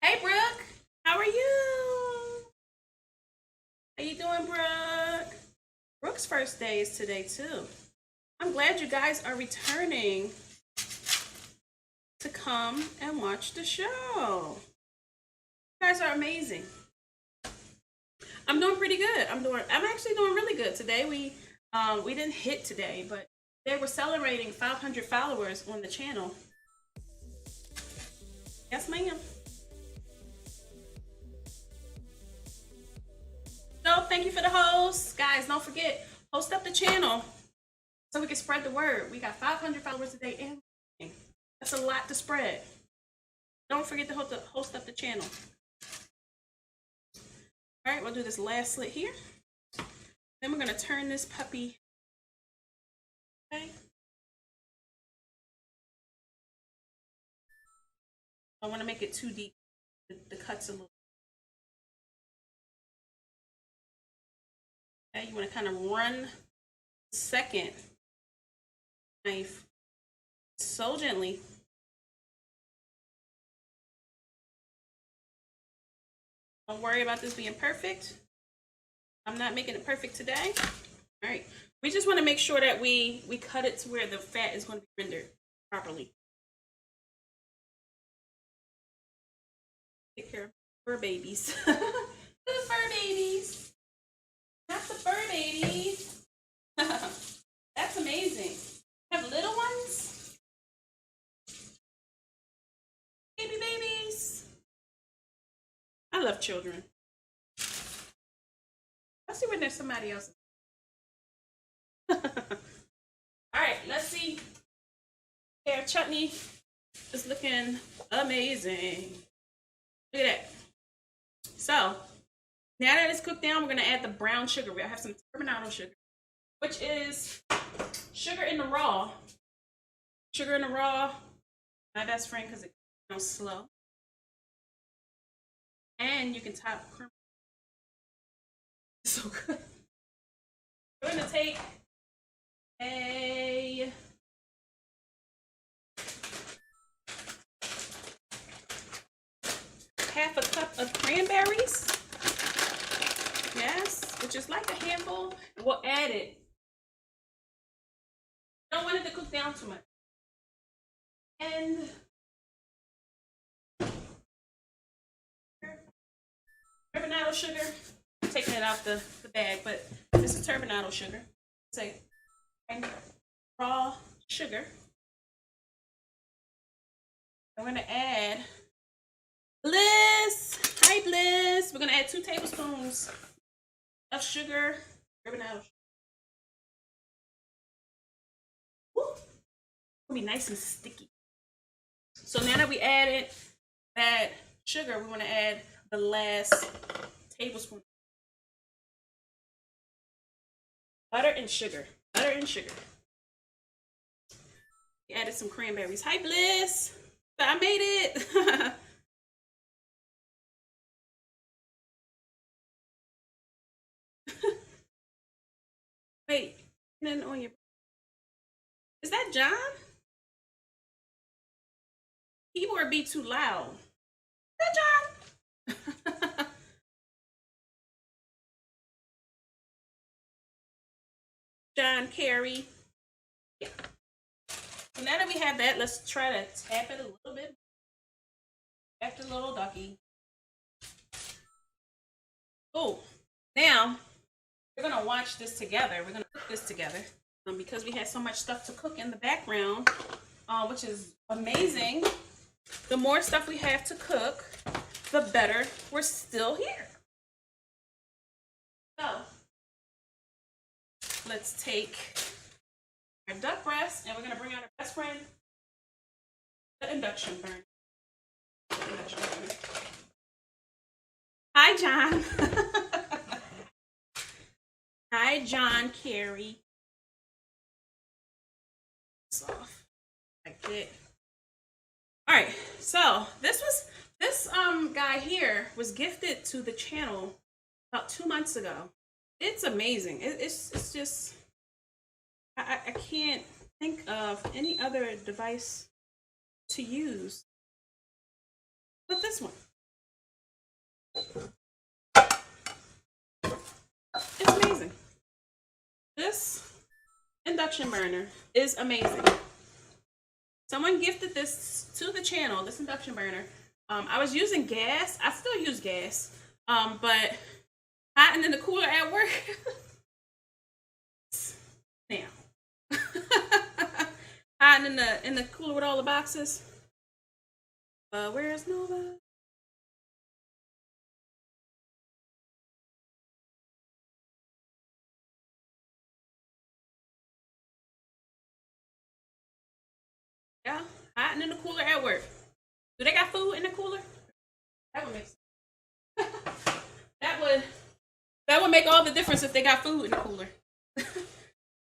Speaker 1: Hey, Brooke. How are you? How you doing, Brooke? Brooke's first day is today, too. I'm glad you guys are returning to come and watch the show. You guys are amazing. I'm doing pretty good. I'm actually doing really good today. We didn't hit today, but they were celebrating 500 followers on the channel. Yes, ma'am. So thank you for the host. Guys, don't forget, host up the channel so we can spread the word. We got 500 followers today, and that's a lot to spread. Don't forget to host up the channel. All right, we'll do this last slit here. Then we're gonna turn this puppy. Okay. I don't want to make it too deep. The cut's a little. Okay, you want to kind of run the second knife so gently. Don't worry about this being perfect. I'm not making it perfect today. All right, we just want to make sure that we cut it to where the fat is going to be rendered properly. Take care of fur babies. The fur babies. Not the fur babies. That's amazing. Have little ones? Babies. I love children. Let's see when there's somebody else. All right, let's see. Pear chutney is looking amazing. Look at that. So now that it's cooked down, we're gonna add the brown sugar. We have some turbinado sugar, which is sugar in the raw. Sugar in the raw, my best friend because it goes slow. And you can top caramel. So good. We're gonna take a half a cup of cranberries. Yes, which is like a handful. And we'll add it. Don't want it to cook down too much. And turbinado sugar. I'm taking it out the bag, but this is turbinado sugar. Say raw sugar. I'm gonna add Bliss. Hi, Bliss. We're gonna add 2 tablespoons of sugar. Turbinado. Woo. It's gonna be nice and sticky. So now that we added that sugar, we want to add the last tablespoon. Butter and sugar. Butter and sugar. We added some cranberries. Hi, Bliss. I made it. Wait, then on your. Is that John? Keyboard be too loud. Is that John? John Kerry. Yeah. So now that we have that, let's try to tap it a little bit. Tap the little ducky. Oh, now we're gonna watch this together. We're gonna cook this together because we had so much stuff to cook in the background, which is amazing. The more stuff we have to cook, the better we're still here. So let's take our duck breast and we're gonna bring out our best friend, the induction burner. Hi, John. Hi, Hi, John Kerry. Off like that. All right, so this guy here was gifted to the channel about 2 months ago. It's amazing. It's just I can't think of any other device to use but this one. It's amazing. This induction burner is amazing. Someone gifted this to the channel, this induction burner. I was using gas. I still use gas, but hiding in the cooler at work. Now, hiding in the cooler with all the boxes. Where's Nova? Yeah, hiding in the cooler at work. Do they got food in the cooler? That would make sense. that would make all the difference if they got food in the cooler.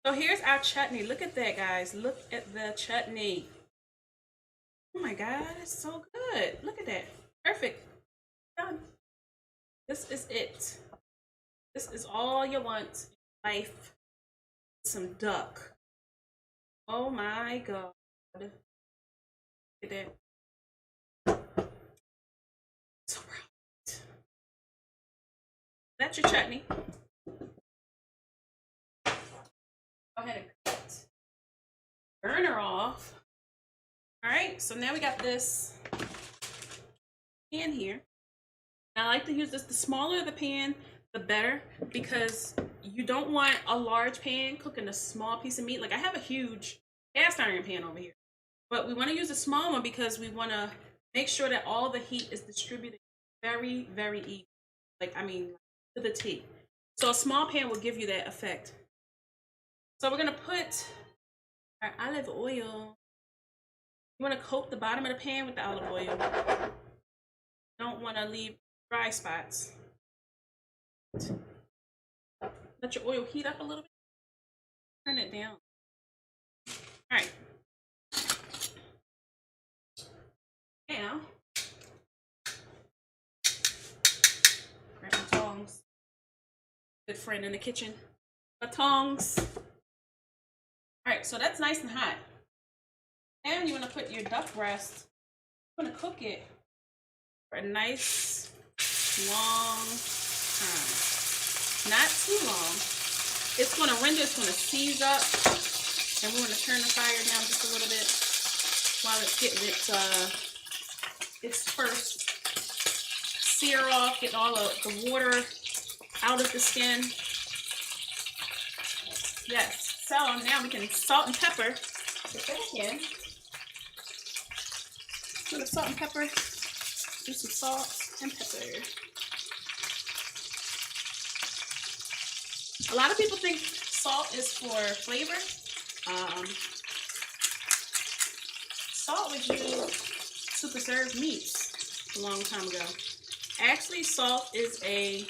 Speaker 1: So here's our chutney. Look at that, guys. Look at the chutney. Oh my God, it's so good. Look at that. Perfect. Done. This is it. This is all you want in life. Some duck. Oh my God. Look at that. So right. That's your chutney. Go ahead and cut burner off. All right, so now we got this pan here. And I like to use this. The smaller the pan, the better, because you don't want a large pan cooking a small piece of meat. Like I have a huge cast iron pan over here, but we want to use a small one because we want to make sure that all the heat is distributed very, very evenly. Like, I mean, to the T. So a small pan will give you that effect. So we're gonna put our olive oil. You want to coat the bottom of the pan with the olive oil. You don't want to leave dry spots. Let your oil heat up a little bit. Turn it down. All right. Now, grab my tongs. Good friend in the kitchen. My tongs. All right, so that's nice and hot. And you want to put your duck breast. You want to cook it for a nice long time. Not too long. It's going to render, it's going to seize up. And we want to turn the fire down just a little bit while it's getting its first sear off, get all of the water out of the skin. Yes, so now we can salt and pepper. Put that in. Put the salt and pepper. Do some salt and pepper. A lot of people think salt is for flavor. Salt was used to preserve meats a long time ago. Actually, salt is a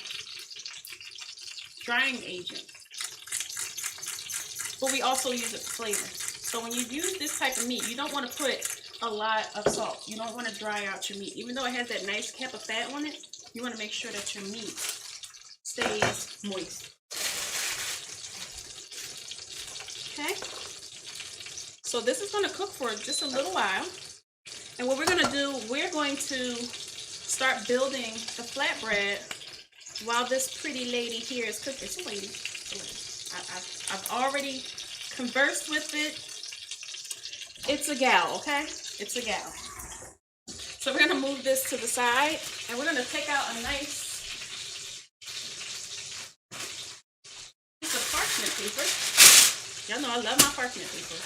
Speaker 1: drying agent, but we also use it for flavor. So when you use this type of meat, you don't want to put a lot of salt. You don't want to dry out your meat. Even though it has that nice cap of fat on it, you want to make sure that your meat stays moist. Okay, so this is going to cook for just a little while. And what we're going to do, we're going to start building the flatbread while this pretty lady here is cooking. It's a lady. I've already conversed with it. It's a gal, okay? It's a gal. So we're going to move this to the side, and we're going to take out a nice piece of parchment paper. Y'all know I love my parchment paper.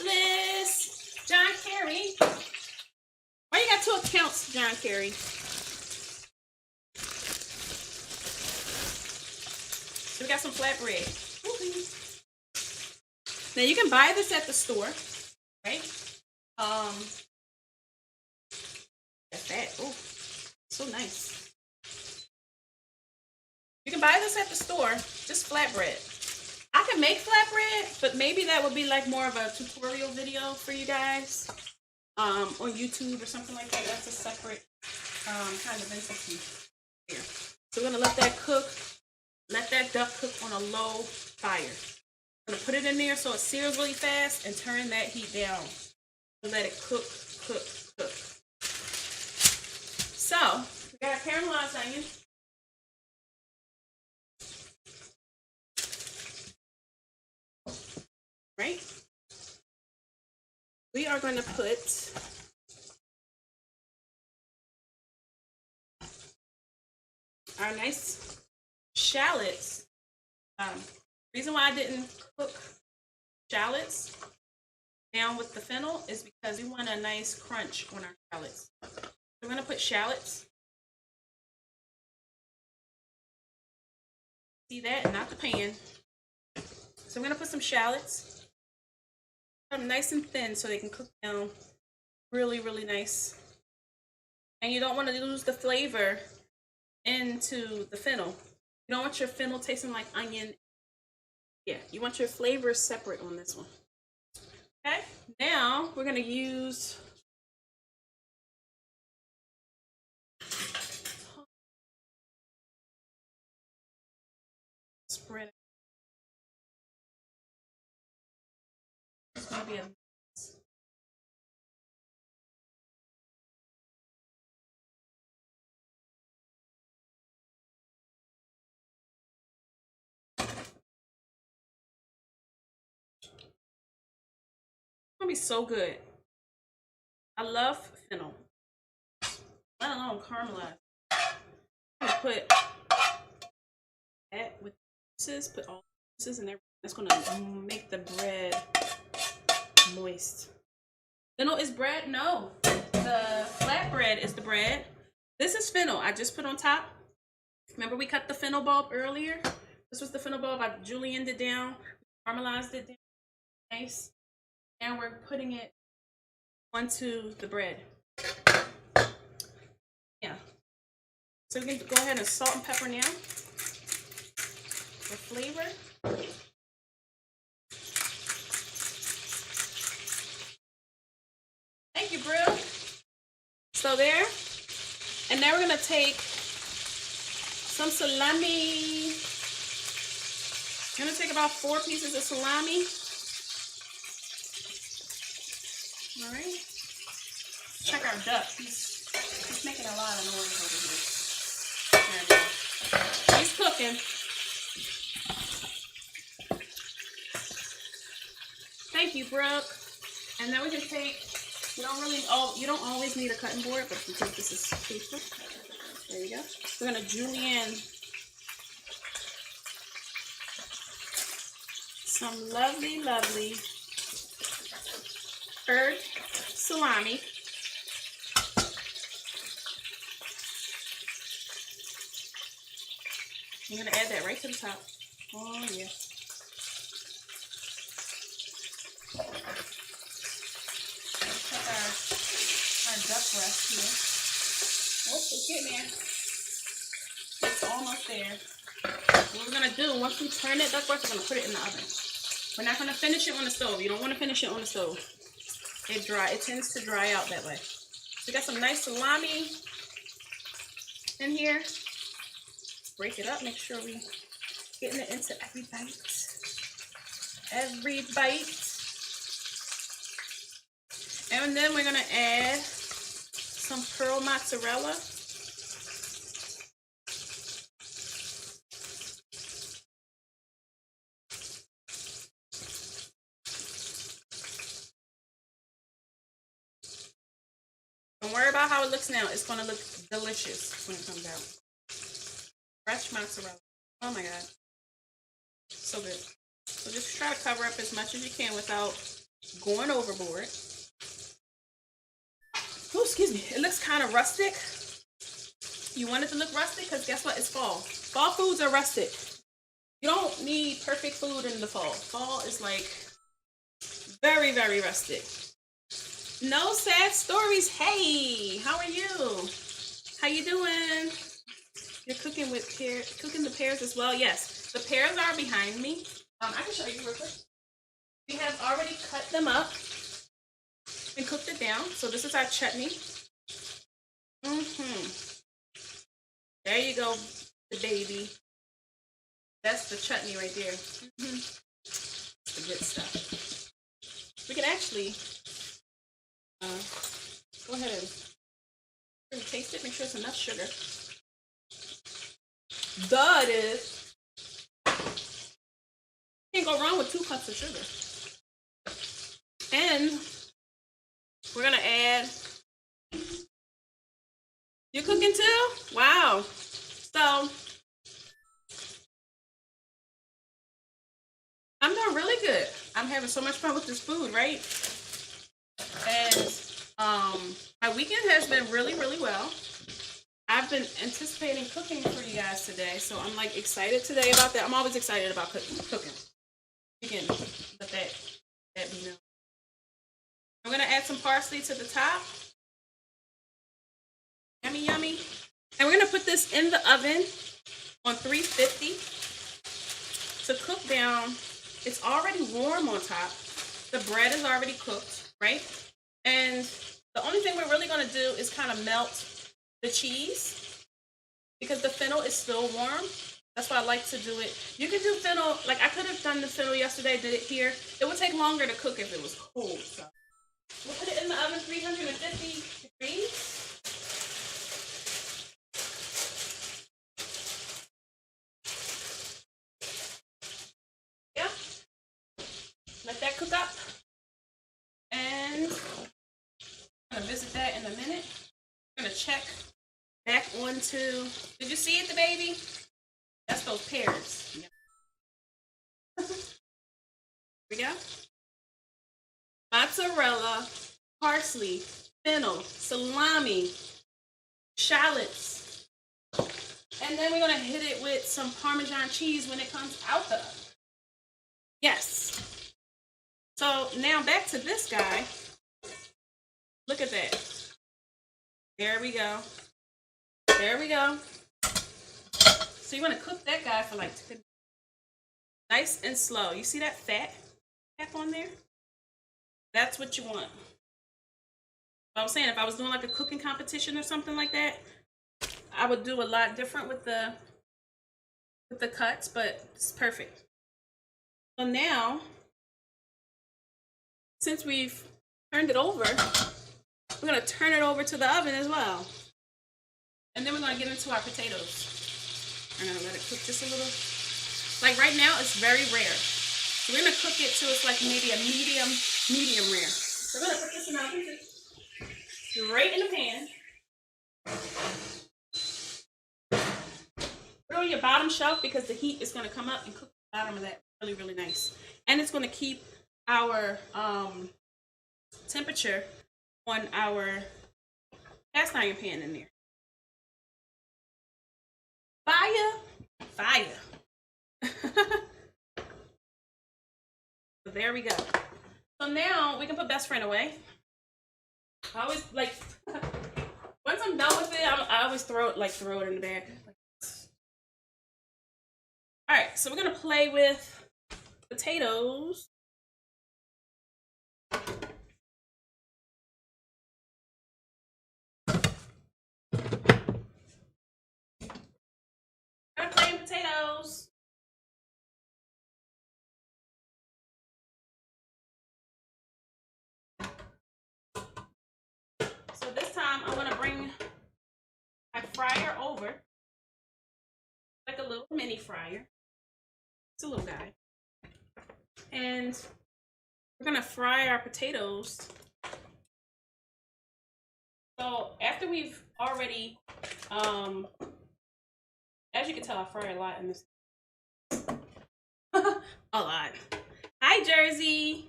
Speaker 1: Bliss, John Kerry. Why you got 2 accounts, John Kerry? So we got some flatbread. Now you can buy this at the store, right? That's that. Oh, so nice. You can buy this at the store, just flatbread. I can make flatbread, but maybe that would be like more of a tutorial video for you guys on YouTube or something like that. That's a separate kind of recipe here. So we're gonna let that cook. Let that duck cook on a low fire. I'm gonna put it in there so it sears really fast and turn that heat down. And let it cook, cook, cook. So we got a caramelized onion. Right? We are going to put our nice shallots. Reason why I didn't cook shallots down with the fennel is because we want a nice crunch on our shallots. So we're going to put shallots. See that? Not the pan. So I'm going to put some shallots. Put them nice and thin so they can cook down really, really nice. And you don't want to lose the flavor into the fennel. You don't want your fennel tasting like onion. Yeah, you want your flavors separate on this one. Okay, now we're going to use spread it. It's going to be a gonna be so good. I love fennel. Let alone caramelized. I'm gonna put that with juices, put all the juices and everything. That's gonna make the bread moist. Fennel is bread? No. The flatbread is the bread. This is fennel. I just put on top. Remember we cut the fennel bulb earlier? This was the fennel bulb. I julienned it down, caramelized it down. Nice. And we're putting it onto the bread. Yeah. So we can go ahead and salt and pepper now for flavor. Thank you, Brew. So there. And now we're going to take some salami. I'm going to take about 4 pieces of salami. All right. Check our duck. He's making a lot of noise over here. There we go. He's cooking. Thank you, Brooke. And then we can take. You don't always need a cutting board, but because this is paper, there you go. We're gonna julienne some lovely, lovely herb salami. I'm gonna add that right to the top. Oh yeah. Our duck breast here. Oh, it's getting there. It's almost there. What we're gonna do, once we turn that duck breast, we're gonna put it in the oven. We're not gonna finish it on the stove. You don't want to finish it on the stove. It tends to dry out that way. We got some nice salami in here. Break it up, make sure we getting it into every bite. Every bite. And then we're gonna add some pearl mozzarella. Don't worry about how it looks now. It's gonna look delicious when it comes out. Fresh mozzarella. Oh my God. So good. So just try to cover up as much as you can without going overboard. Oh, excuse me. It looks kind of rustic. You want it to look rustic because guess what? It's fall. Fall foods are rustic. You don't need perfect food in the fall. Fall is like very, very rustic. No sad stories. Hey, how are you? How you doing? You're cooking with cooking the pears as well. Yes, the pears are behind me. I can show you real quick. We have already cut them up and cooked it down. So this is our chutney. There you go, the baby. That's the chutney right there. The good stuff. We can actually go ahead and taste it. Make sure it's enough sugar. Duh, it is. Can't go wrong with 2 cups of sugar. And we're gonna add. You cooking too? Wow. So I'm doing really good. I'm having so much fun with this food, right? And my weekend has been really, really well. I've been anticipating cooking for you guys today, so I'm like excited today about that. I'm always excited about cooking. You can let that be known. I'm gonna add some parsley to the top. Yummy, yummy. And we're gonna put this in the oven on 350 to cook down. It's already warm on top. The bread is already cooked, right? And the only thing we're really gonna do is kind of melt the cheese because the fennel is still warm. That's why I like to do it. You can do fennel, like I could have done the fennel yesterday, did it here. It would take longer to cook if it was cold. So we'll put it in the oven 350 degrees. Yeah. Let that cook up. And I'm gonna visit that in a minute. I'm gonna check back onto, did you see it, the baby? That's those pears. Yep. Here we go. Mozzarella, parsley, fennel, salami, shallots. And then we're gonna hit it with some Parmesan cheese when it comes out the oven. Yes. So now back to this guy. Look at that. There we go. There we go. So you want to cook that guy for like 10 minutes. Nice and slow. You see that fat on there? That's what you want. I was saying if I was doing like a cooking competition or something like that, I would do a lot different with the cuts, but it's perfect. So now, since we've turned it over, we're gonna turn it over to the oven as well. And then we're gonna get into our potatoes. I'm gonna let it cook just a little. Like right now, it's very rare. So we're gonna cook it till it's like maybe a medium rare. So we're gonna put this in our oven straight in the pan. Put it on your bottom shelf because the heat is gonna come up and cook the bottom of that really, really nice. And it's gonna keep our temperature on our cast iron pan in there. Fire. So there we go. So now we can put best friend away. I always like once I'm done with it, I always throw it in the bag. All right, so we're gonna play with potatoes. Potatoes. So this time I'm gonna bring my fryer over, like a little mini fryer. It's a little guy. And we're gonna fry our potatoes. So after we've already, as you can tell, I fry a lot in this. A lot. Hi, Jersey.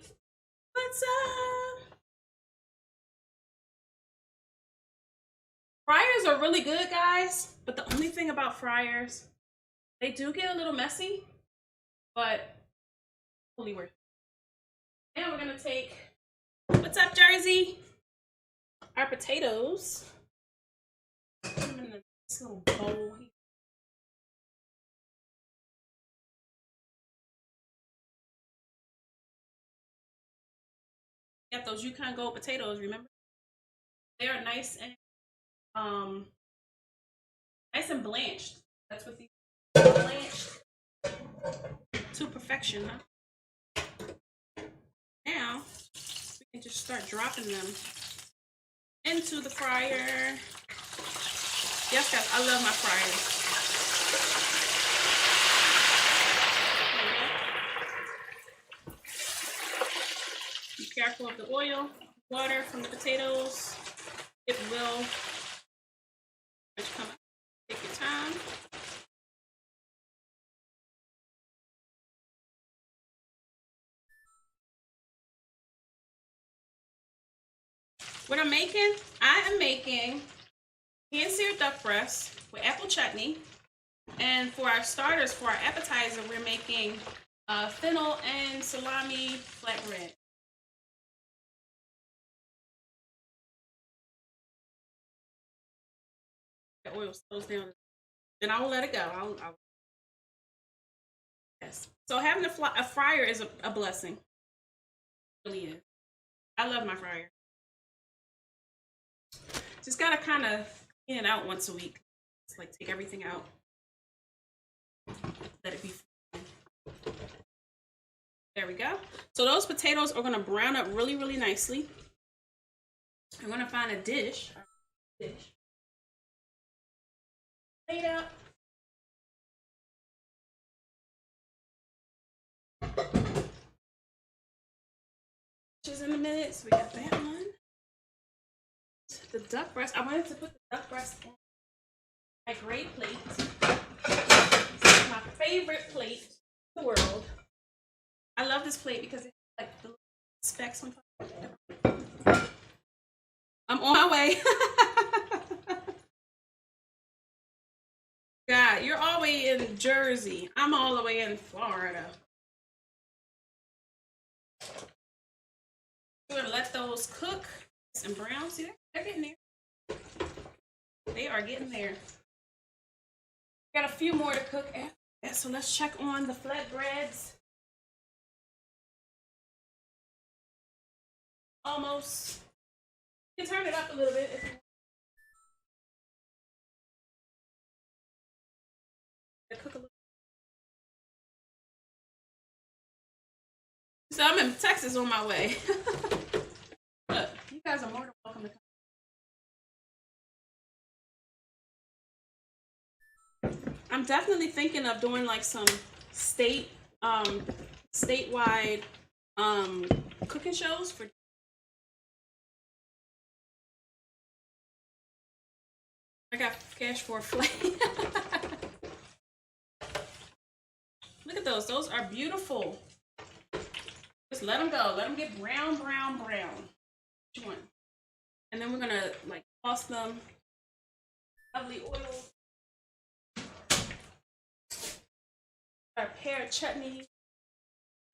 Speaker 1: What's up? Fryers are really good, guys. But the only thing about fryers, they do get a little messy, but totally worth it. Now we're gonna take, what's up, Jersey? Our potatoes. Put them in this little bowl here. Got those Yukon Gold potatoes, remember? They are nice and blanched. That's what these are, blanched to perfection, huh? Now we can just start dropping them into the fryer. Yes, guys, I love my fryer. Be careful of the oil, water from the potatoes. It will come out. Take your time. What I'm making? I am making hand-seared duck breast with apple chutney. And for our starters, for our appetizer, we're making fennel and salami flatbread. The oil slows down. Then I will let it go. I'll yes. So having a fryer is a blessing. It really is. I love my fryer. Just gotta kind of clean it out once a week. Just like take everything out. Let it be. There we go. So those potatoes are gonna brown up really, really nicely. I'm gonna find a dish. Plate up. Just in a minute. So we got that one. The duck breast. I wanted to put the duck breast on my great plate. This is my favorite plate in the world. I love this plate because it's like the little specks on top. I'm on my way. God, you're all the way in Jersey. I'm all the way in Florida. We're gonna let those cook and brown. See, they're getting there. They are getting there. Got a few more to cook after that, so let's check on the flatbreads. Almost. You can turn it up a little bit if you want. Cook a little. So I'm in Texas on my way. Look, you guys are more than welcome to come. I'm definitely thinking of doing like some statewide cooking shows for. I got cash for a flight. Look at those. Those are beautiful. Just let them go. Let them get brown, brown, brown. What you want? And then we're gonna like toss them. Lovely oil. Our pear chutney.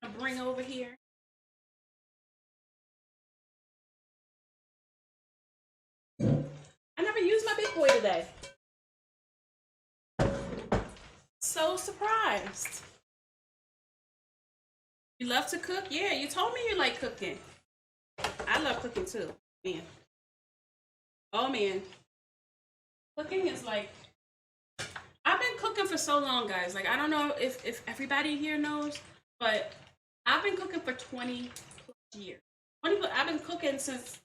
Speaker 1: I'm gonna bring over here. I never used my big boy today. So surprised. You love to cook? Yeah, you told me you like cooking. I love cooking too, man. Oh man. Cooking is like, I've been cooking for so long, guys. Like, I don't know if everybody here knows, but I've been cooking for 20 plus years. I've been cooking since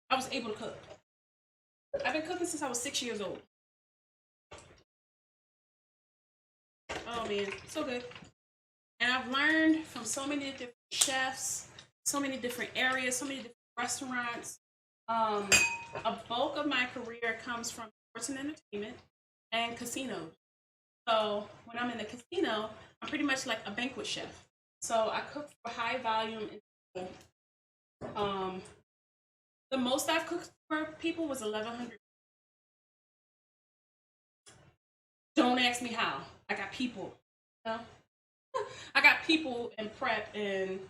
Speaker 1: I was able to cook. I've been cooking since I was 6 years old. Oh man, so good. And I've learned from so many different chefs, so many different areas, so many different restaurants. A bulk of my career comes from sports and entertainment and casinos. So when I'm in the casino, I'm pretty much like a banquet chef. So I cook for high volume. The most I've cooked for people was 1,100. Don't ask me how. I got people. You know? I got people in prep, and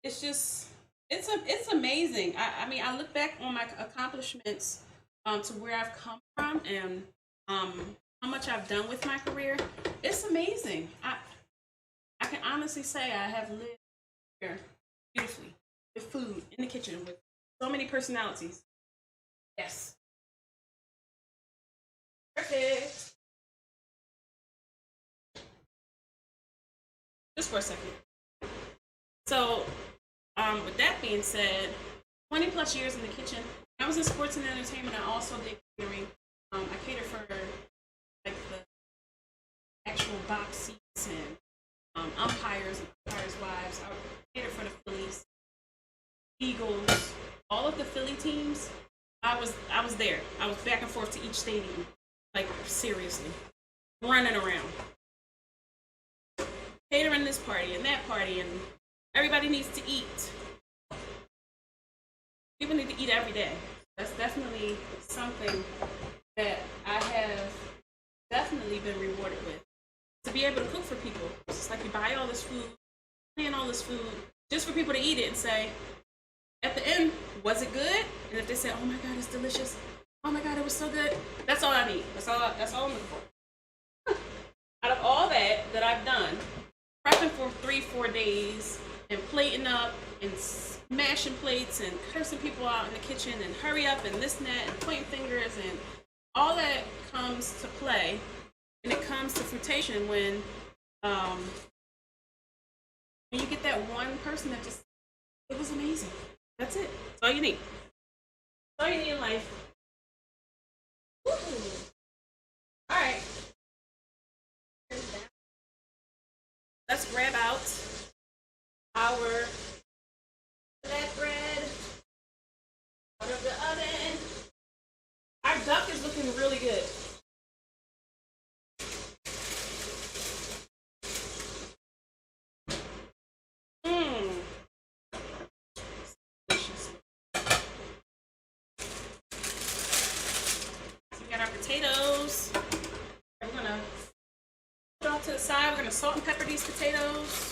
Speaker 1: it's just it's amazing. I mean, I look back on my accomplishments to where I've come from and how much I've done with my career. It's amazing. I can honestly say I have lived here beautifully. with food in the kitchen with so many personalities. Yes. Perfect. Just for a second. So, with that being said, 20 plus years in the kitchen. I was in sports and entertainment. I also did catering. I catered for like the actual box seats and umpires and umpires' wives. I catered for the Phillies, Eagles, all of the Philly teams. I was there. I was back and forth to each stadium, like seriously, running around, catering this party and that party, and everybody needs to eat. People need to eat every day. That's definitely something that I have definitely been rewarded with. To be able to cook for people. It's just like you buy all this food, plan all this food, just for people to eat it and say, at the end, was it good? And if they say, oh my God, it's delicious. Oh my God, it was so good. That's all I need. That's all I'm looking for. Out of all that I've done, prepping for 3-4 days and plating up and smashing plates and cursing people out in the kitchen and hurry up and this and that and pointing fingers and all that comes to play, and it comes to fruition when you get that one person that just, it was amazing. That's it. That's all you need. That's all you need in life. Woo. All right. Let's grab out our flatbread out of the oven. Our duck is looking really good. Delicious. So we got our potatoes. We're gonna put it off to the side. We're gonna salt and pepper these potatoes.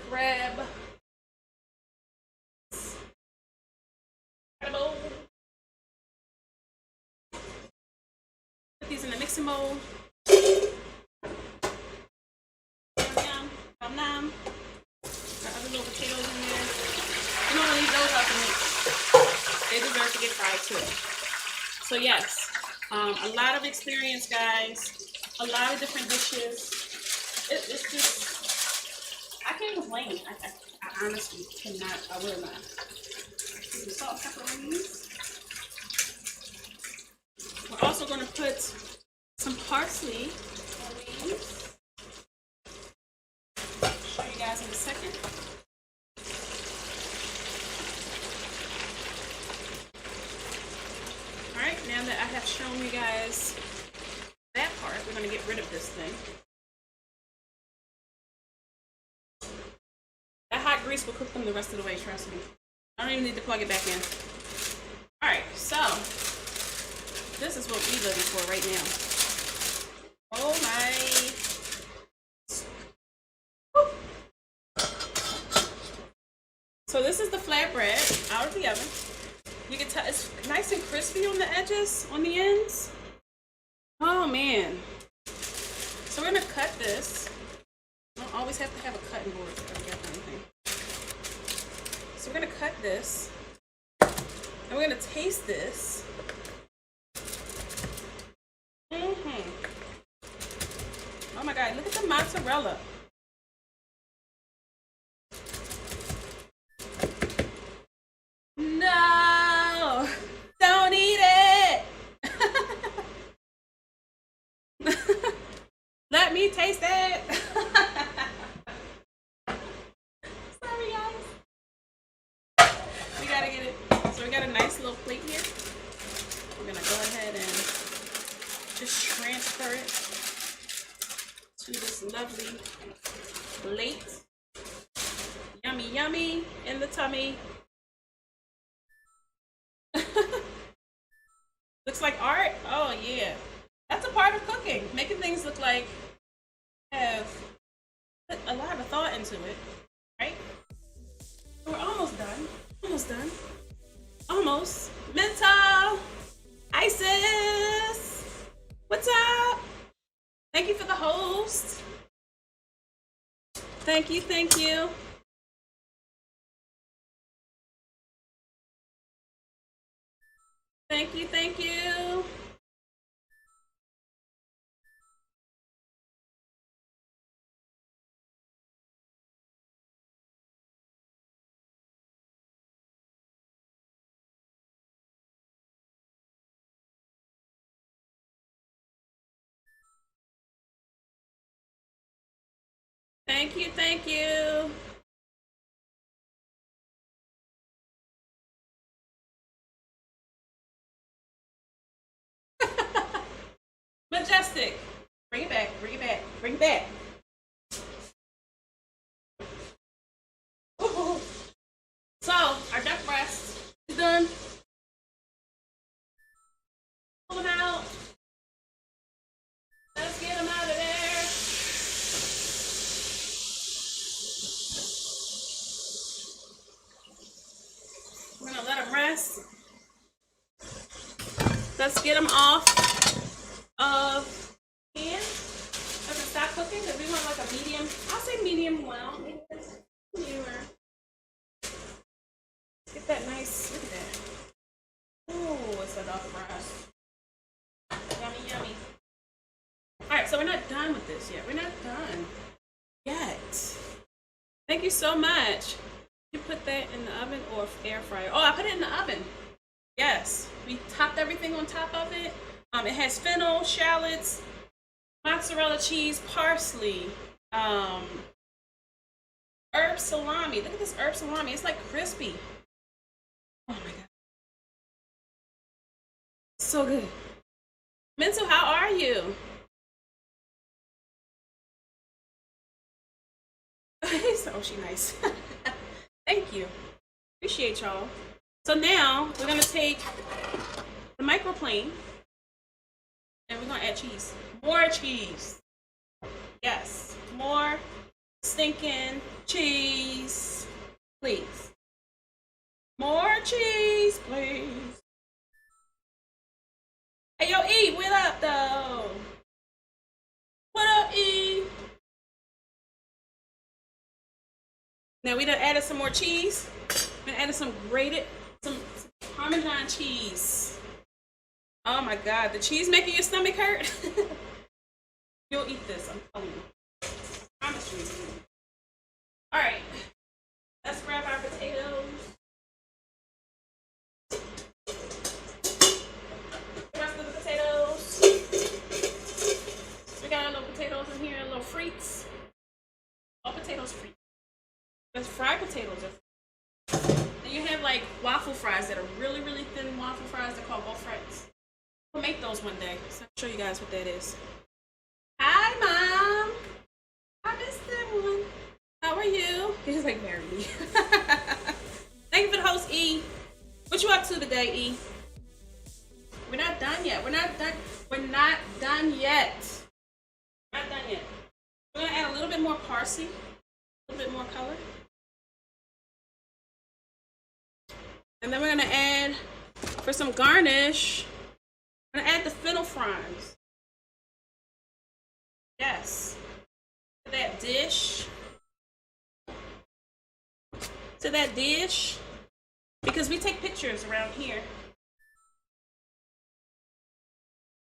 Speaker 1: Grab a bowl. Put these in the mixing bowl. Yum, yum, yum. Got other little potatoes in there. You don't want to leave those out the mix. They deserve to get fried too. So yes, a lot of experience, guys. A lot of different dishes. It's just, I can't complain. I honestly cannot. I will not. Some salt and pepper on these. We're also going to put some parsley on these. I'll show you guys in a second. Alright, now that I have shown you guys that part, we're going to get rid of this thing. That hot grease will cook them the rest of the way, trust me. I don't even need to plug it back in. Alright, so this is what we're looking for right now. Oh my. Woo. So this is the flatbread out of the oven. You can tell it's nice and crispy on the edges, on the ends. Oh man. So we're gonna cut this. You don't always have to have a cutting board for everything. So we're gonna cut this. And we're gonna taste this. Oh my God, look at the mozzarella. No, don't eat it. Let me taste it. Sorry guys. We gotta get it. So we got a nice little plate here. We're gonna go ahead and just transfer it to this lovely plate. Yummy, yummy in the tummy. Looks like art. Oh yeah, that's a part of cooking. Making things look like have put a lot of thought into it, right? We're almost done. Almost done. Almost. Mental. Isis. What's up? Thank you for the host. Thank you, thank you. Thank you, thank you. Thank you, thank you. Majestic. Bring it back, bring it back, bring it back. Ooh. So, our duck breast is done. Pull them out. Let's get them out of there. We're gonna let them rest. Let's get them off of pan. We're gonna stop cooking because we want like a medium. I'll say medium well. Maybe it's newer. Get that nice. Look at that. Oh, it's enough breast. Yummy, yummy. All right, so we're not done with this yet. We're not done yet. Thank you so much. You put that in the oven or air fryer? Oh, I put it in the oven. Yes, we topped everything on top of it. It has fennel, shallots, mozzarella cheese, parsley, herb salami. Look at this herb salami. It's like crispy. Oh my god. So good. Mental, how are you? Oh, she nice. Thank you. Appreciate y'all. So now we're gonna take the microplane and we're gonna add cheese. More cheese. Yes, more stinking cheese, please. More cheese, please. Hey, yo, E, what up, though? What up, E? Now we done added some more cheese. We added some Parmesan cheese. Oh my god, the cheese making your stomach hurt? You'll eat this, I'm telling you. I promise you. Alright, let's grab our potatoes. The rest of the potatoes. We got our little potatoes in here, little frites. All potatoes free. Because fried potatoes are free. And you have like waffle fries that are really, really thin waffle fries. They're called frites. We'll make those one day. So I'll show you guys what that is. Hi, Mom. I missed that one. How are you? He's like, marry me. Thank you for the host, E. What you up to today, E? We're not done yet. We're not done. We're not done yet. Not done yet. We're gonna add a little bit more parsley, a little bit more color. And then we're gonna add, for some garnish, I'm gonna add the fennel fries. Yes. To that dish. To that dish. Because we take pictures around here.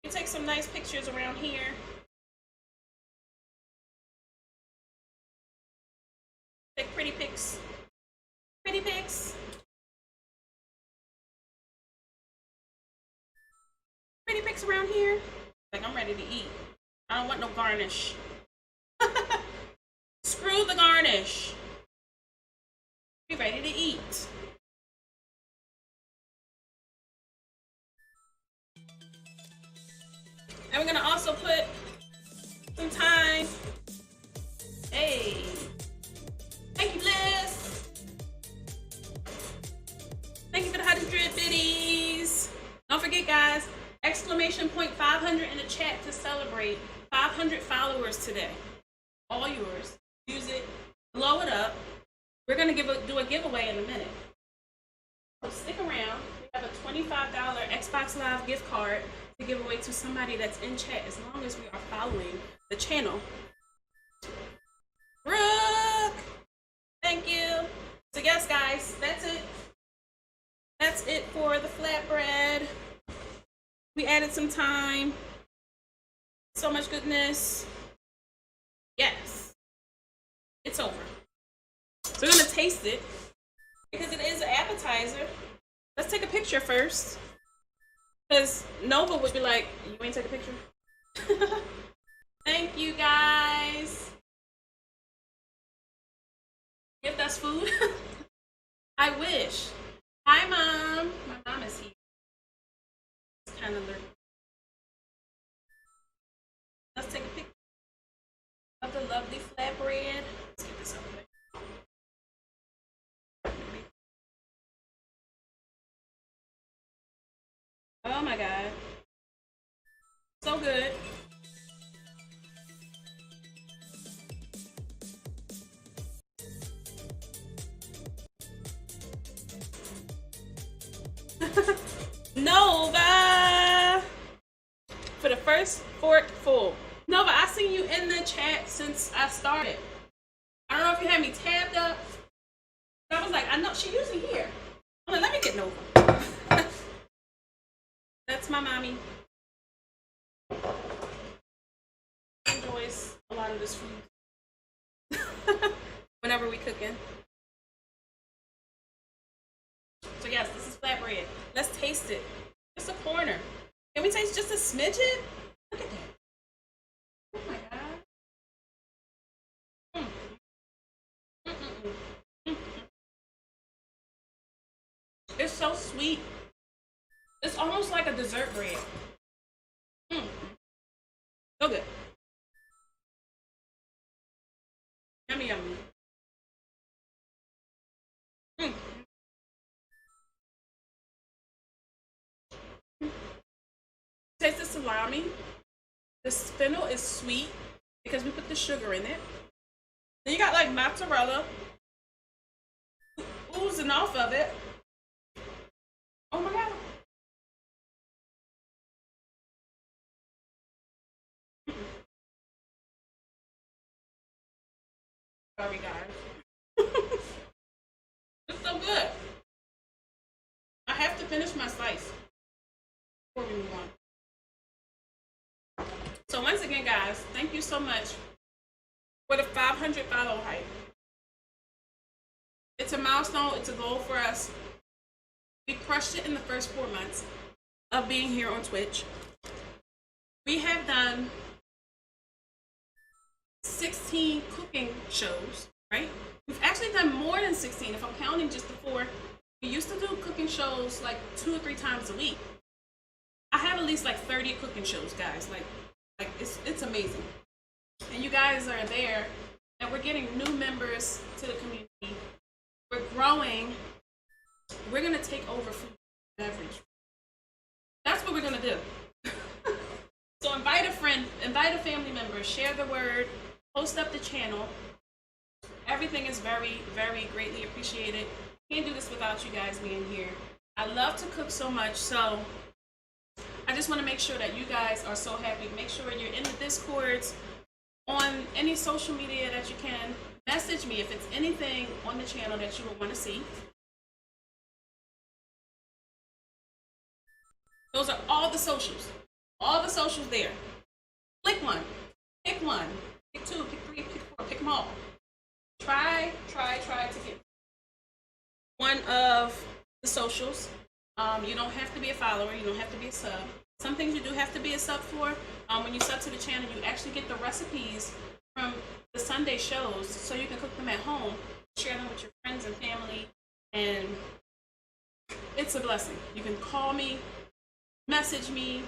Speaker 1: We take some nice pictures around here. Take pretty pics. Pretty pics. Pretty pics around here. Like, I'm ready to eat. I don't want no garnish. Screw the garnish. Be ready to eat. And we're gonna also put some thyme. Hey. Thank you, Liz. Thank you for the 100 biddies. Don't forget, guys, exclamation point 500 in the chat to celebrate 500 followers today. All yours. Use it. Blow it up. We're gonna do a giveaway in a minute. So stick around. We have a $25 Xbox Live gift card to give away to somebody that's in chat as long as we are following the channel. Run! So yes, guys, that's it. That's it for the flatbread. We added some thyme. So much goodness. Yes. It's over. So we're gonna taste it because it is an appetizer. Let's take a picture first. Because Nova would be like, you ain't take a picture? Thank you guys. Give us food. I wish. Hi, Mom. My mom is here. It's kind of lurking. Let's take a picture of the lovely flatbread. Let's get this over there. Oh my God. So good. Nova! For the first fork full. Nova, I seen you in the chat since I started. I don't know if you had me tabbed up. But I was like, I know she usually here. I'm like, let me get Nova. That's my mommy. She enjoys a lot of this food. Whenever we cooking. So yes, this is flatbread. Let's taste it. Just a corner. Can we taste just a smidgen? Look at that. Oh my God. It's so sweet. It's almost like a dessert bread. So good. Yummy, yummy. Taste the salami. The fennel is sweet because we put the sugar in it. Then you got like mozzarella oozing off of it. Oh my God. Sorry, guys. It's so good. I have to finish my slice before we move on. So once again, guys, thank you so much for the 500 follow hype. It's a milestone. It's a goal for us. We crushed it in the first 4 months of being here on Twitch. We have done 16 cooking shows, right? We've actually done more than 16 if I'm counting just the 4. We used to do cooking shows like 2 or 3 times a week. I have at least like 30 cooking shows, guys. Like it's amazing. And you guys are there, and we're getting new members to the community. We're growing. We're gonna take over food and beverage. That's what we're gonna do. So invite a friend, invite a family member, share the word, post up the channel. Everything is very, very greatly appreciated. Can't do this without you guys being here. I love to cook so much, so I just want to make sure that you guys are so happy. Make sure you're in the Discords, on any social media that you can. Message me if it's anything on the channel that you would want to see. Those are all the socials. All the socials there. Click one. Pick one. Pick 2. Pick 3. Pick 4. Pick them all. Try to get one of the socials. You don't have to be a follower. You don't have to be a sub. Some things you do have to be a sub for. When you sub to the channel, you actually get the recipes from the Sunday shows, so you can cook them at home, share them with your friends and family, and it's a blessing. You can call me, message me.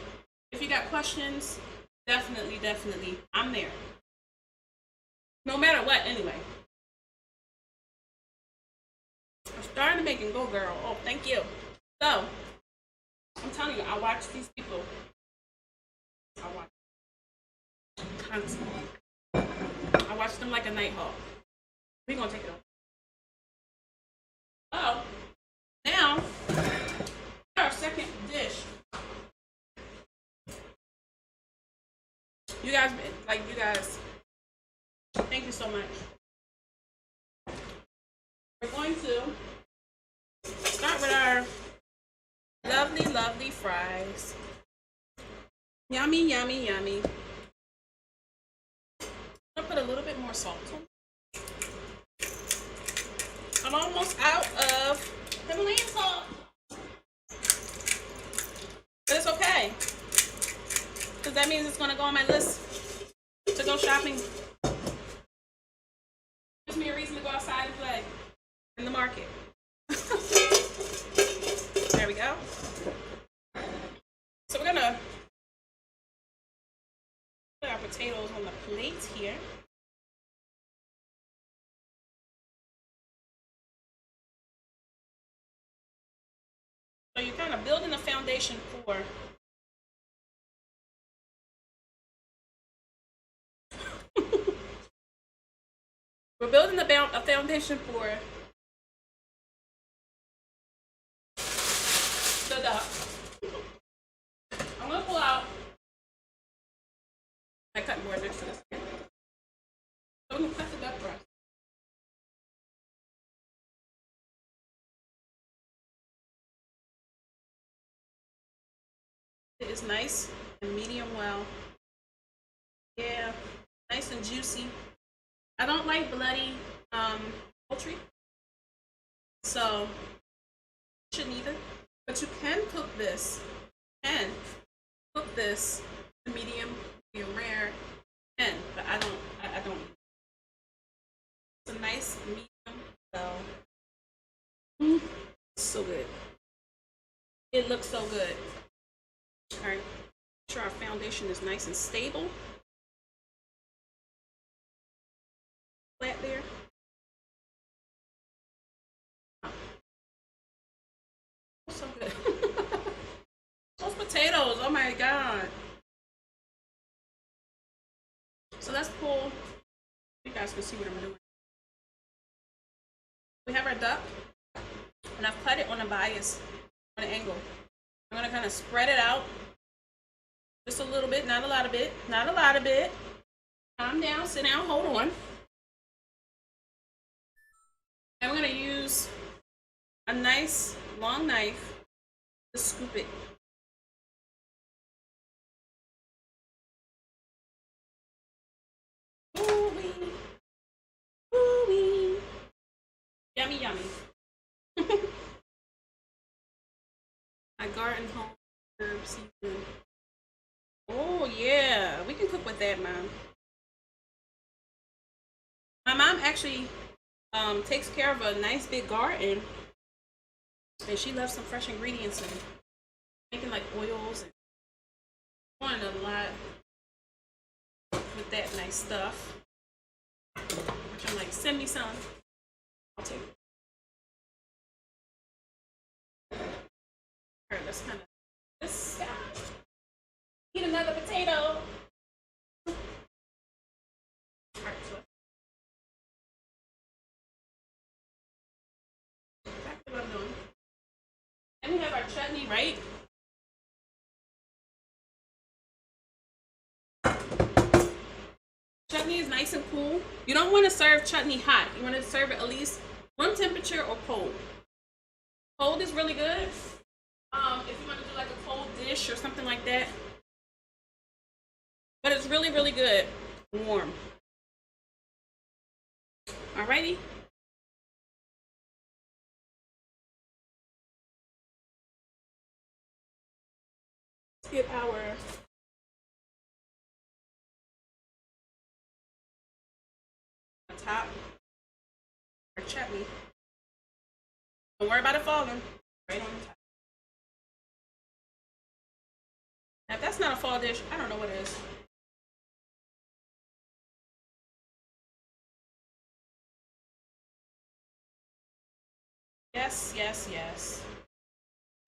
Speaker 1: If you got questions, definitely, I'm there. No matter what, anyway. I'm starting to make it go, girl. Oh, thank you. So, I'm telling you, I watch these people. I watch constantly. I watch them like a night hawk. We're gonna take it off. Oh, now our second dish. You guys, thank you so much we're going to start with our lovely, lovely fries. Yummy, yummy, yummy. I'm gonna put a little bit more salt on. I'm almost out of Himalayan salt. But it's okay. Because that means it's gonna go on my list to go shopping. Gives me a reason to go outside and play in the market. There we go. So we're gonna put our potatoes on the plate here. So you're kind of building a foundation for we're building a foundation for the duck. I'm gonna pull out my cutting board next to this. So we're gonna cut the duck breast. It is nice and medium well. Yeah, nice and juicy. I don't like bloody poultry, so shouldn't either. But you can cook this. Medium rare. But I don't. It's a nice medium well. So good. It looks so good. All right. Make sure our foundation is nice and stable. Flat there. So good. Those potatoes, oh my god. So let's pull. You guys can see what I'm doing. We have our duck, and I've cut it on a bias, on an angle. I'm gonna kind of spread it out just a little bit, not a lot of it, not a lot of it. Calm down, sit down, hold on. And we're gonna use a nice long knife to scoop it. Ooh-wee. Ooh-wee. Yummy, yummy. My garden home herb seafood. Oh yeah, we can cook with that, Mom. My mom actually takes care of a nice big garden, and she loves some fresh ingredients and making like oils and doing a lot with that nice stuff. Which I'm like, send me some. I'll take it. Alright, let's kind of this guy. Eat another potato. Alright, so exactly what I'm doing. And we have our chutney, right? Chutney is nice and cool. You don't want to serve chutney hot. You want to serve it at least room temperature or cold. Cold is really good. If you want to do like a cold dish or something like that. But it's really, really good warm. Alrighty. Let's get our top, our chutney. Don't worry about it falling. Right on the top. Now, if that's not a fall dish, I don't know what is. Yes, yes, yes.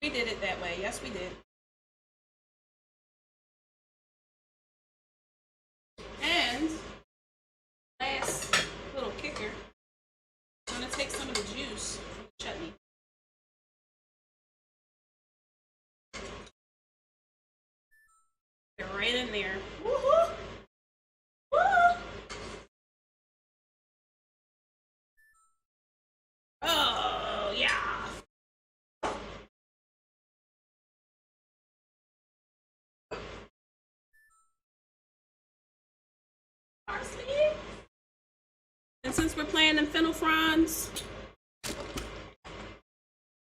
Speaker 1: We did it that way. Yes, we did. And last little kicker, I'm going to take some of the juice from the chutney. Get right in there. Woohoo! Woo! Parsley. And since we're playing in fennel fronds,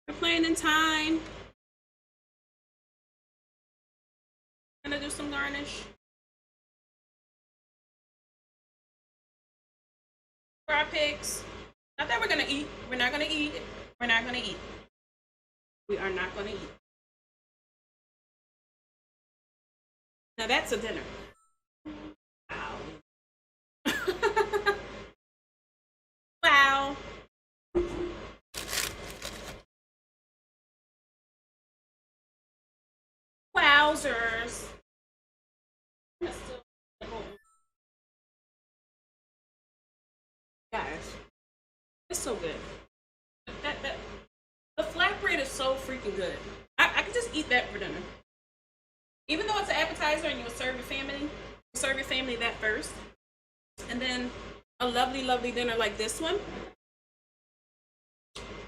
Speaker 1: we're playing in thyme. I'm gonna do some garnish. For our pigs. Not that we're gonna eat. We're not gonna eat. We're not gonna eat. We are not gonna eat. Now that's a dinner. Wow. Wow. Wowzers. Guys, it's so good. The flatbread is so freaking good. I could just eat that for dinner. Even though it's an appetizer and you would serve your family that first. And then a lovely, lovely dinner like this one.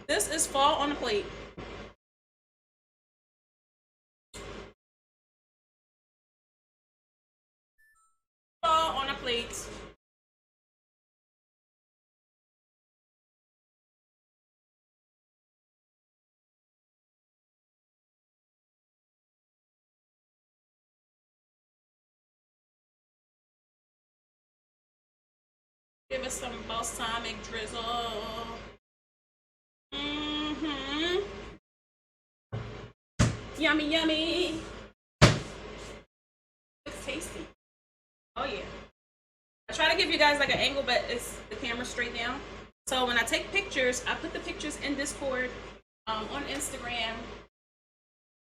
Speaker 1: This is fall on a plate. Fall on a plate. Give us some balsamic drizzle. Mm-hmm. Yummy, yummy. It's tasty. Oh yeah. I try to give you guys like an angle, but it's the camera straight down. So when I take pictures, I put the pictures in Discord, on Instagram.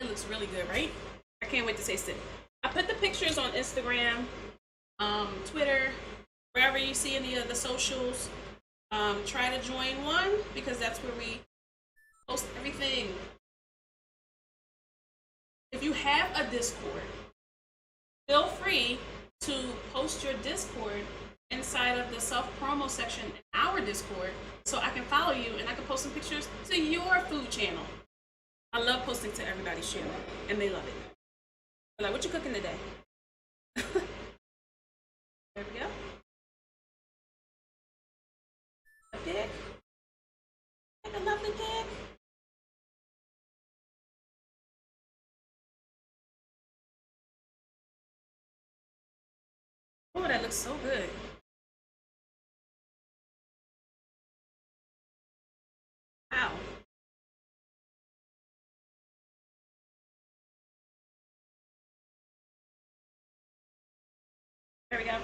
Speaker 1: It looks really good, right? I can't wait to taste it. I put the pictures on Instagram, Twitter, wherever you see any of the socials. Try to join one because that's where we post everything. If you have a Discord, feel free to post your Discord inside of the self-promo section in our Discord so I can follow you and I can post some pictures to your food channel. I love posting to everybody's channel and they love it. They're like, what you cooking today? There we go. A pig. Like a lovely pig. Oh, that looks so good. Wow. There we go.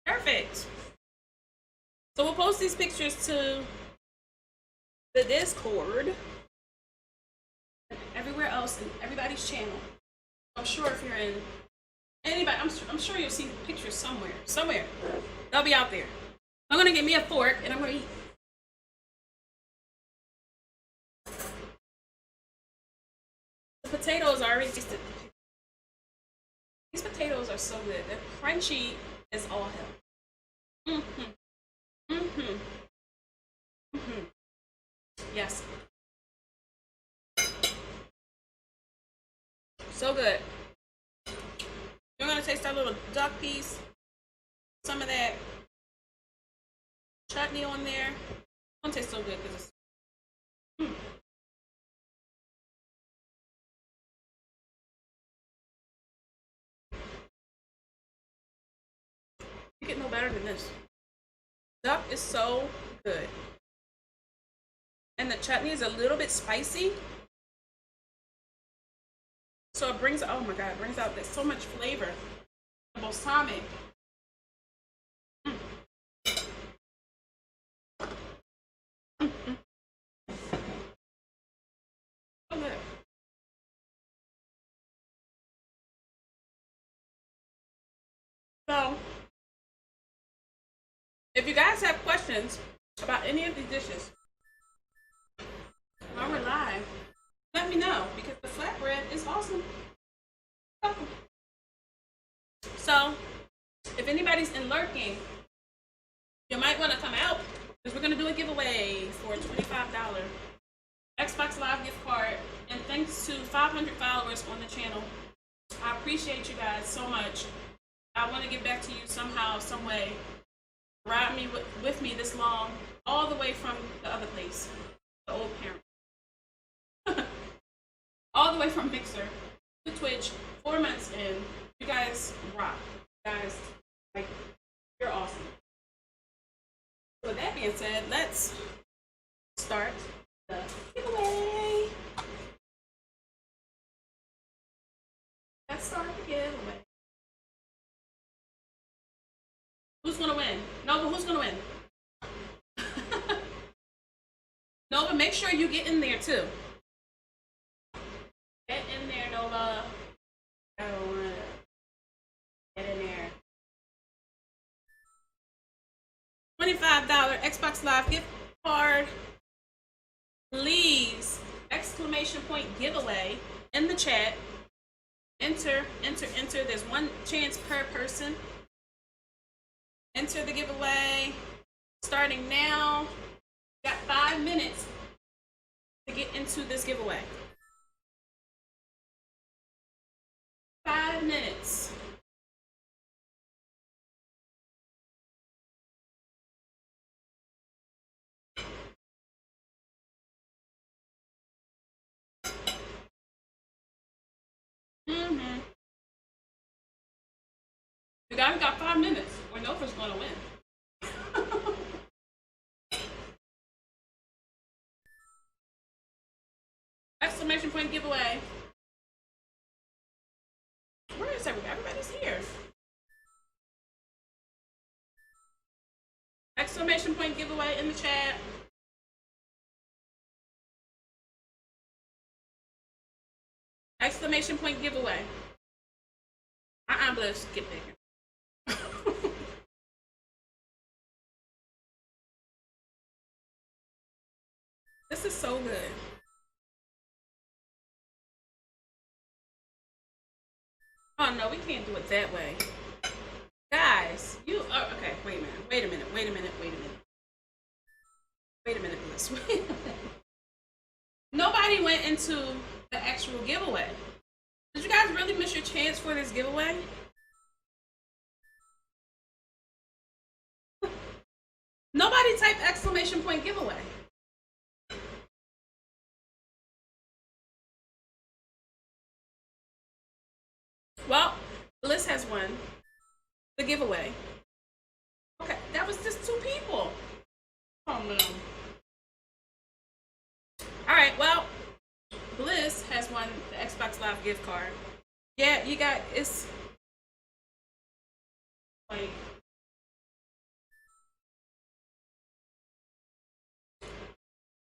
Speaker 1: Perfect. So we'll post these pictures to the Discord and everywhere else in everybody's channel. I'm sure if you're in anybody, I'm sure you'll see pictures somewhere. They'll be out there. I'm gonna get me a fork and I'm gonna eat. The potatoes are already tasted. These potatoes are so good. They're crunchy as all hell. Yes. So good. You're gonna taste that little duck piece. Some of that chutney on there. It's gonna taste so good because it's You get no better than this. Duck is so good. And the chutney is a little bit spicy. So it brings, oh my God, it brings out there's so much flavor. The balsamic. So good. So, if you guys have questions about any of these dishes, while we're live, let me know because the flatbread is awesome. So, if anybody's in lurking, you might want to come out because we're going to do a giveaway for a $25 Xbox Live gift card. And thanks to 500 followers on the channel, I appreciate you guys so much. I want to get back to you somehow, some way. Ride me with me this long, all the way from the other place, the old parent. All the way from Mixer to Twitch, 4 months in. You guys rock. You guys, like, you're awesome. So with that being said, let's start the giveaway. Let's start the giveaway. Who's gonna win? Nova, who's gonna win? Nova, make sure you get in there too. Get in there, Nova. Oh, get in there. $25 Xbox Live gift card. Please, exclamation point giveaway in the chat. Enter, enter, enter. There's one chance per person. Enter the giveaway. Starting now. Got 5 minutes to get into this giveaway. 5 minutes. You guys got 5 minutes, or Nova's gonna win. Exclamation point giveaway. Where is everybody? Everybody's here. Exclamation point giveaway in the chat. Exclamation point giveaway. Bliss, get bigger. This is so good. Oh no, we can't do it that way. Guys, you oh, okay, wait a minute, Bliss. Wait a minute. Nobody went into the actual giveaway. Did you guys really miss your chance for this giveaway? Nobody typed exclamation point giveaway. Well, Bliss has won the giveaway. Okay, that was just 2 people. Oh no. Alright, well, Bliss has won the Xbox Live gift card. Yeah, you got, it's like,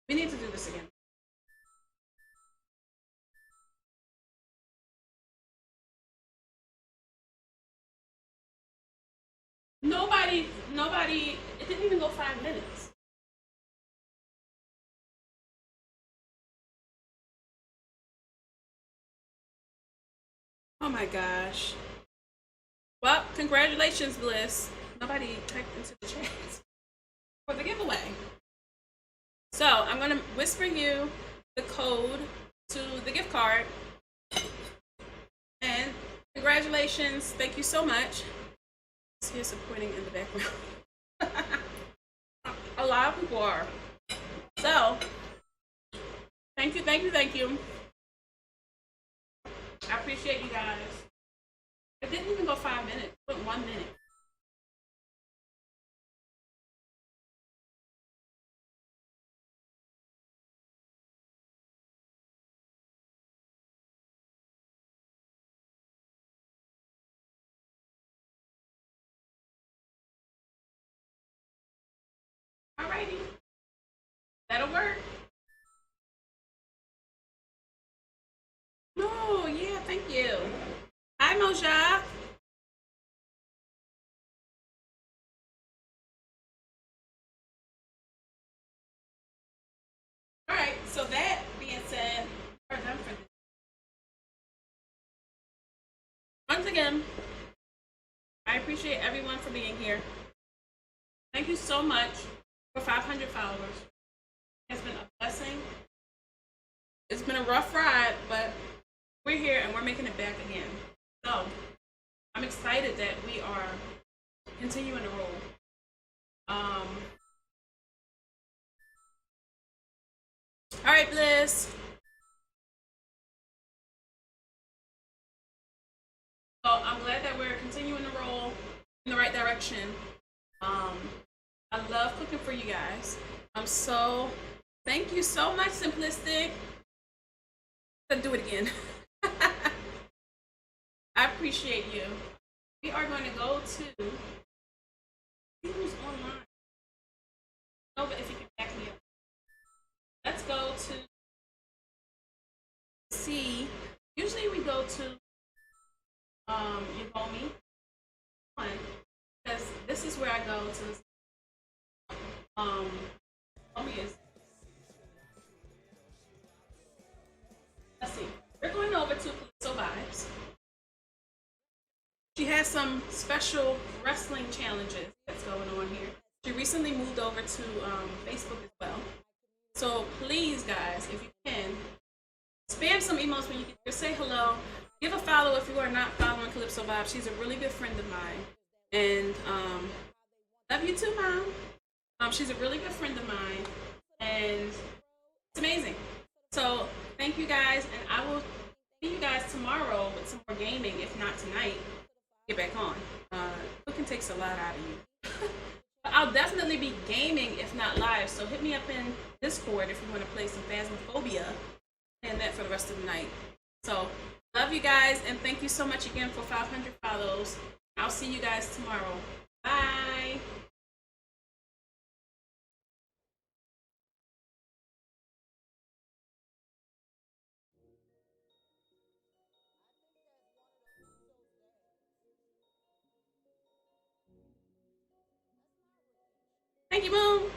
Speaker 1: we need to do this again. Nobody, it didn't even go 5 minutes. Oh my gosh. Well, congratulations, Bliss. Nobody typed into the chat for the giveaway. So I'm gonna whisper you the code to the gift card. And congratulations, thank you so much. Here's some pointing in the background. A lot of people are. So, thank you. I appreciate you guys. It didn't even go 5 minutes, it went 1 minute. Alrighty. That'll work. No, yeah, thank you. Hi, Moja. Alright, so that being said, we're done for this. Once again, I appreciate everyone for being here. Thank you so much for 500 followers. It's been a blessing. It's been a rough ride, but we're here and we're making it back again. So I'm excited that we are continuing to roll. All right, Bliss. So I'm glad that we're continuing to roll in the right direction. Um, I love cooking for you guys. Thank you so much, Simplistic. Let's do it again. I appreciate you. We are going to go to see who's online. No, but if you can back me up. Let's go to see. Usually we go to Ugomi one because this is where I go to Ugomi is. Let's see. We're going over to Calypso Vibes. She has some special wrestling challenges that's going on here. She recently moved over to Facebook as well. So please, guys, if you can, spam some emails when you get there. Say hello. Give a follow if you are not following Calypso Vibes. She's a really good friend of mine. And love you too, Mom. She's a really good friend of mine. And it's amazing. So thank you guys. And I will see you guys tomorrow with some more gaming, if not tonight. Get back on. Cooking takes a lot out of you. But I'll definitely be gaming if not live. So hit me up in Discord if you want to play some Phasmophobia and that for the rest of the night. So love you guys and thank you so much again for 500 follows. I'll see you guys tomorrow. Bye. Thank you, Moon.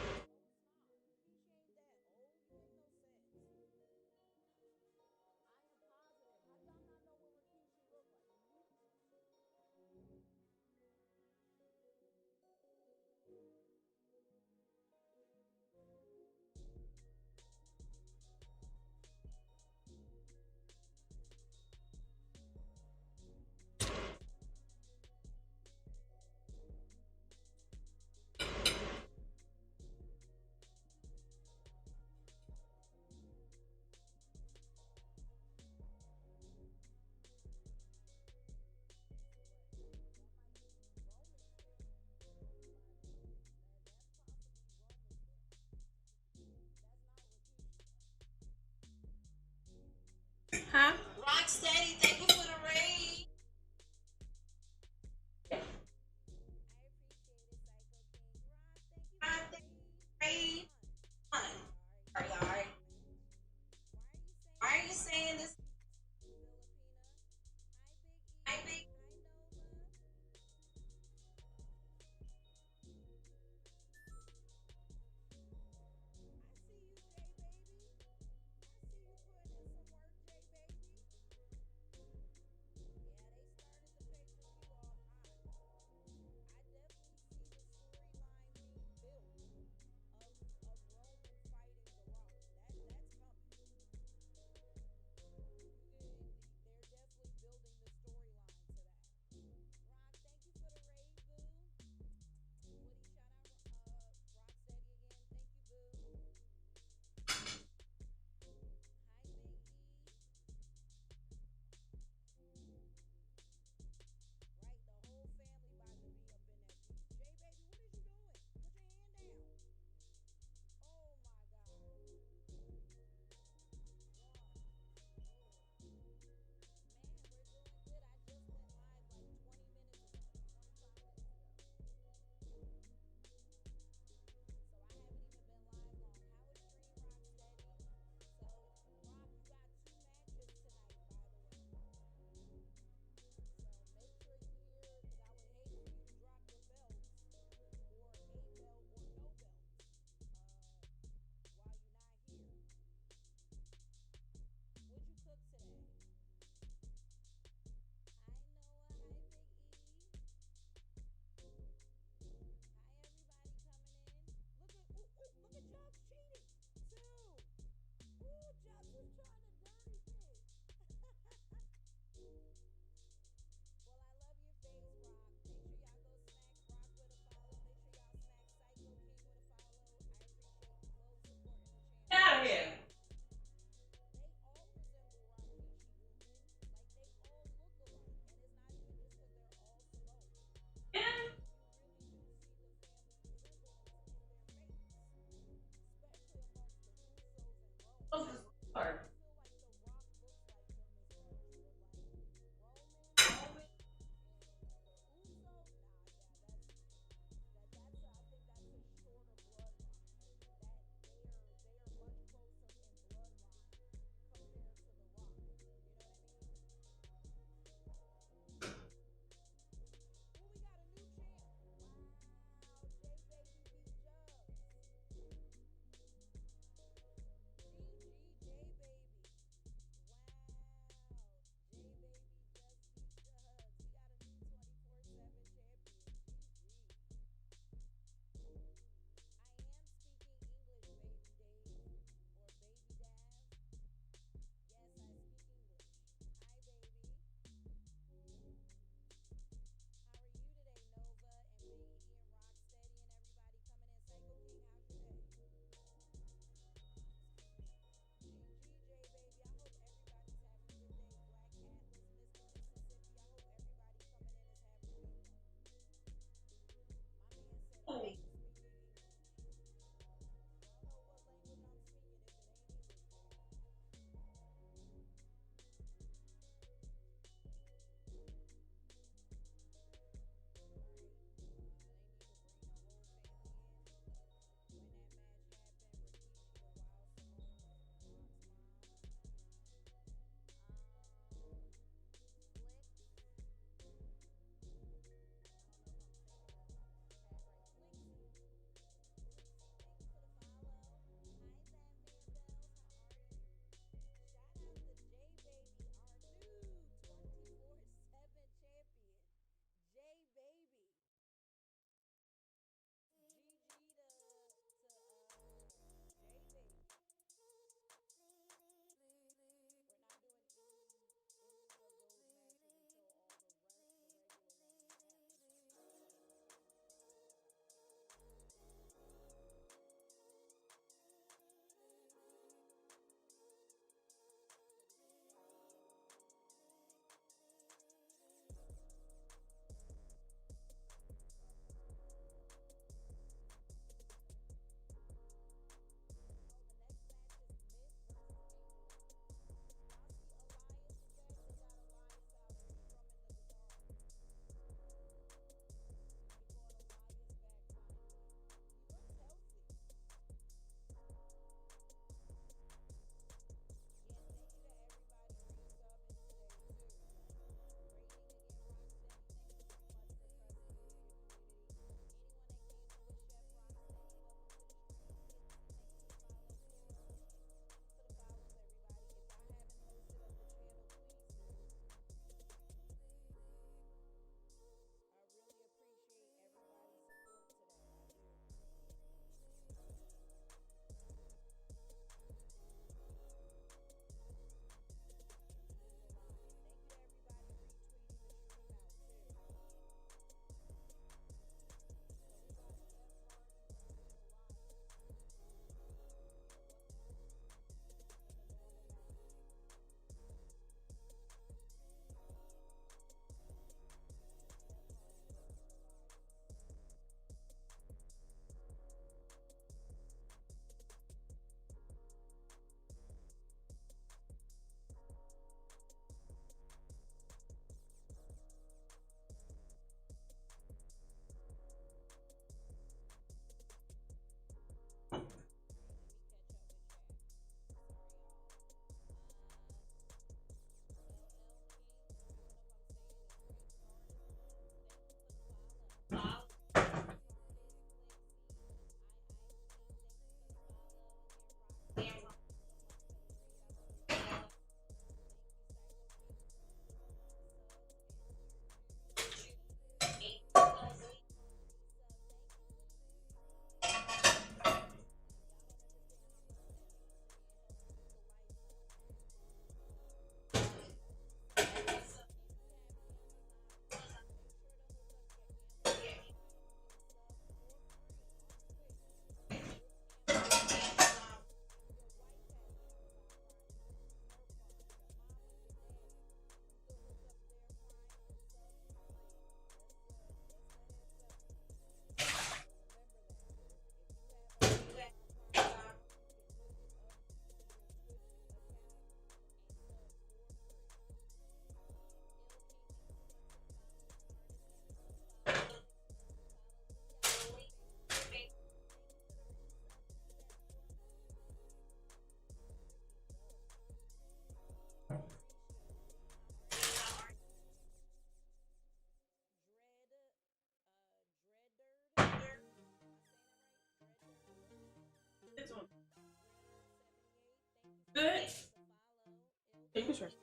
Speaker 1: is yours?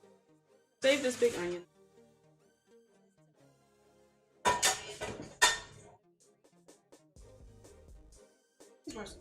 Speaker 1: Save this big onion. It's yours.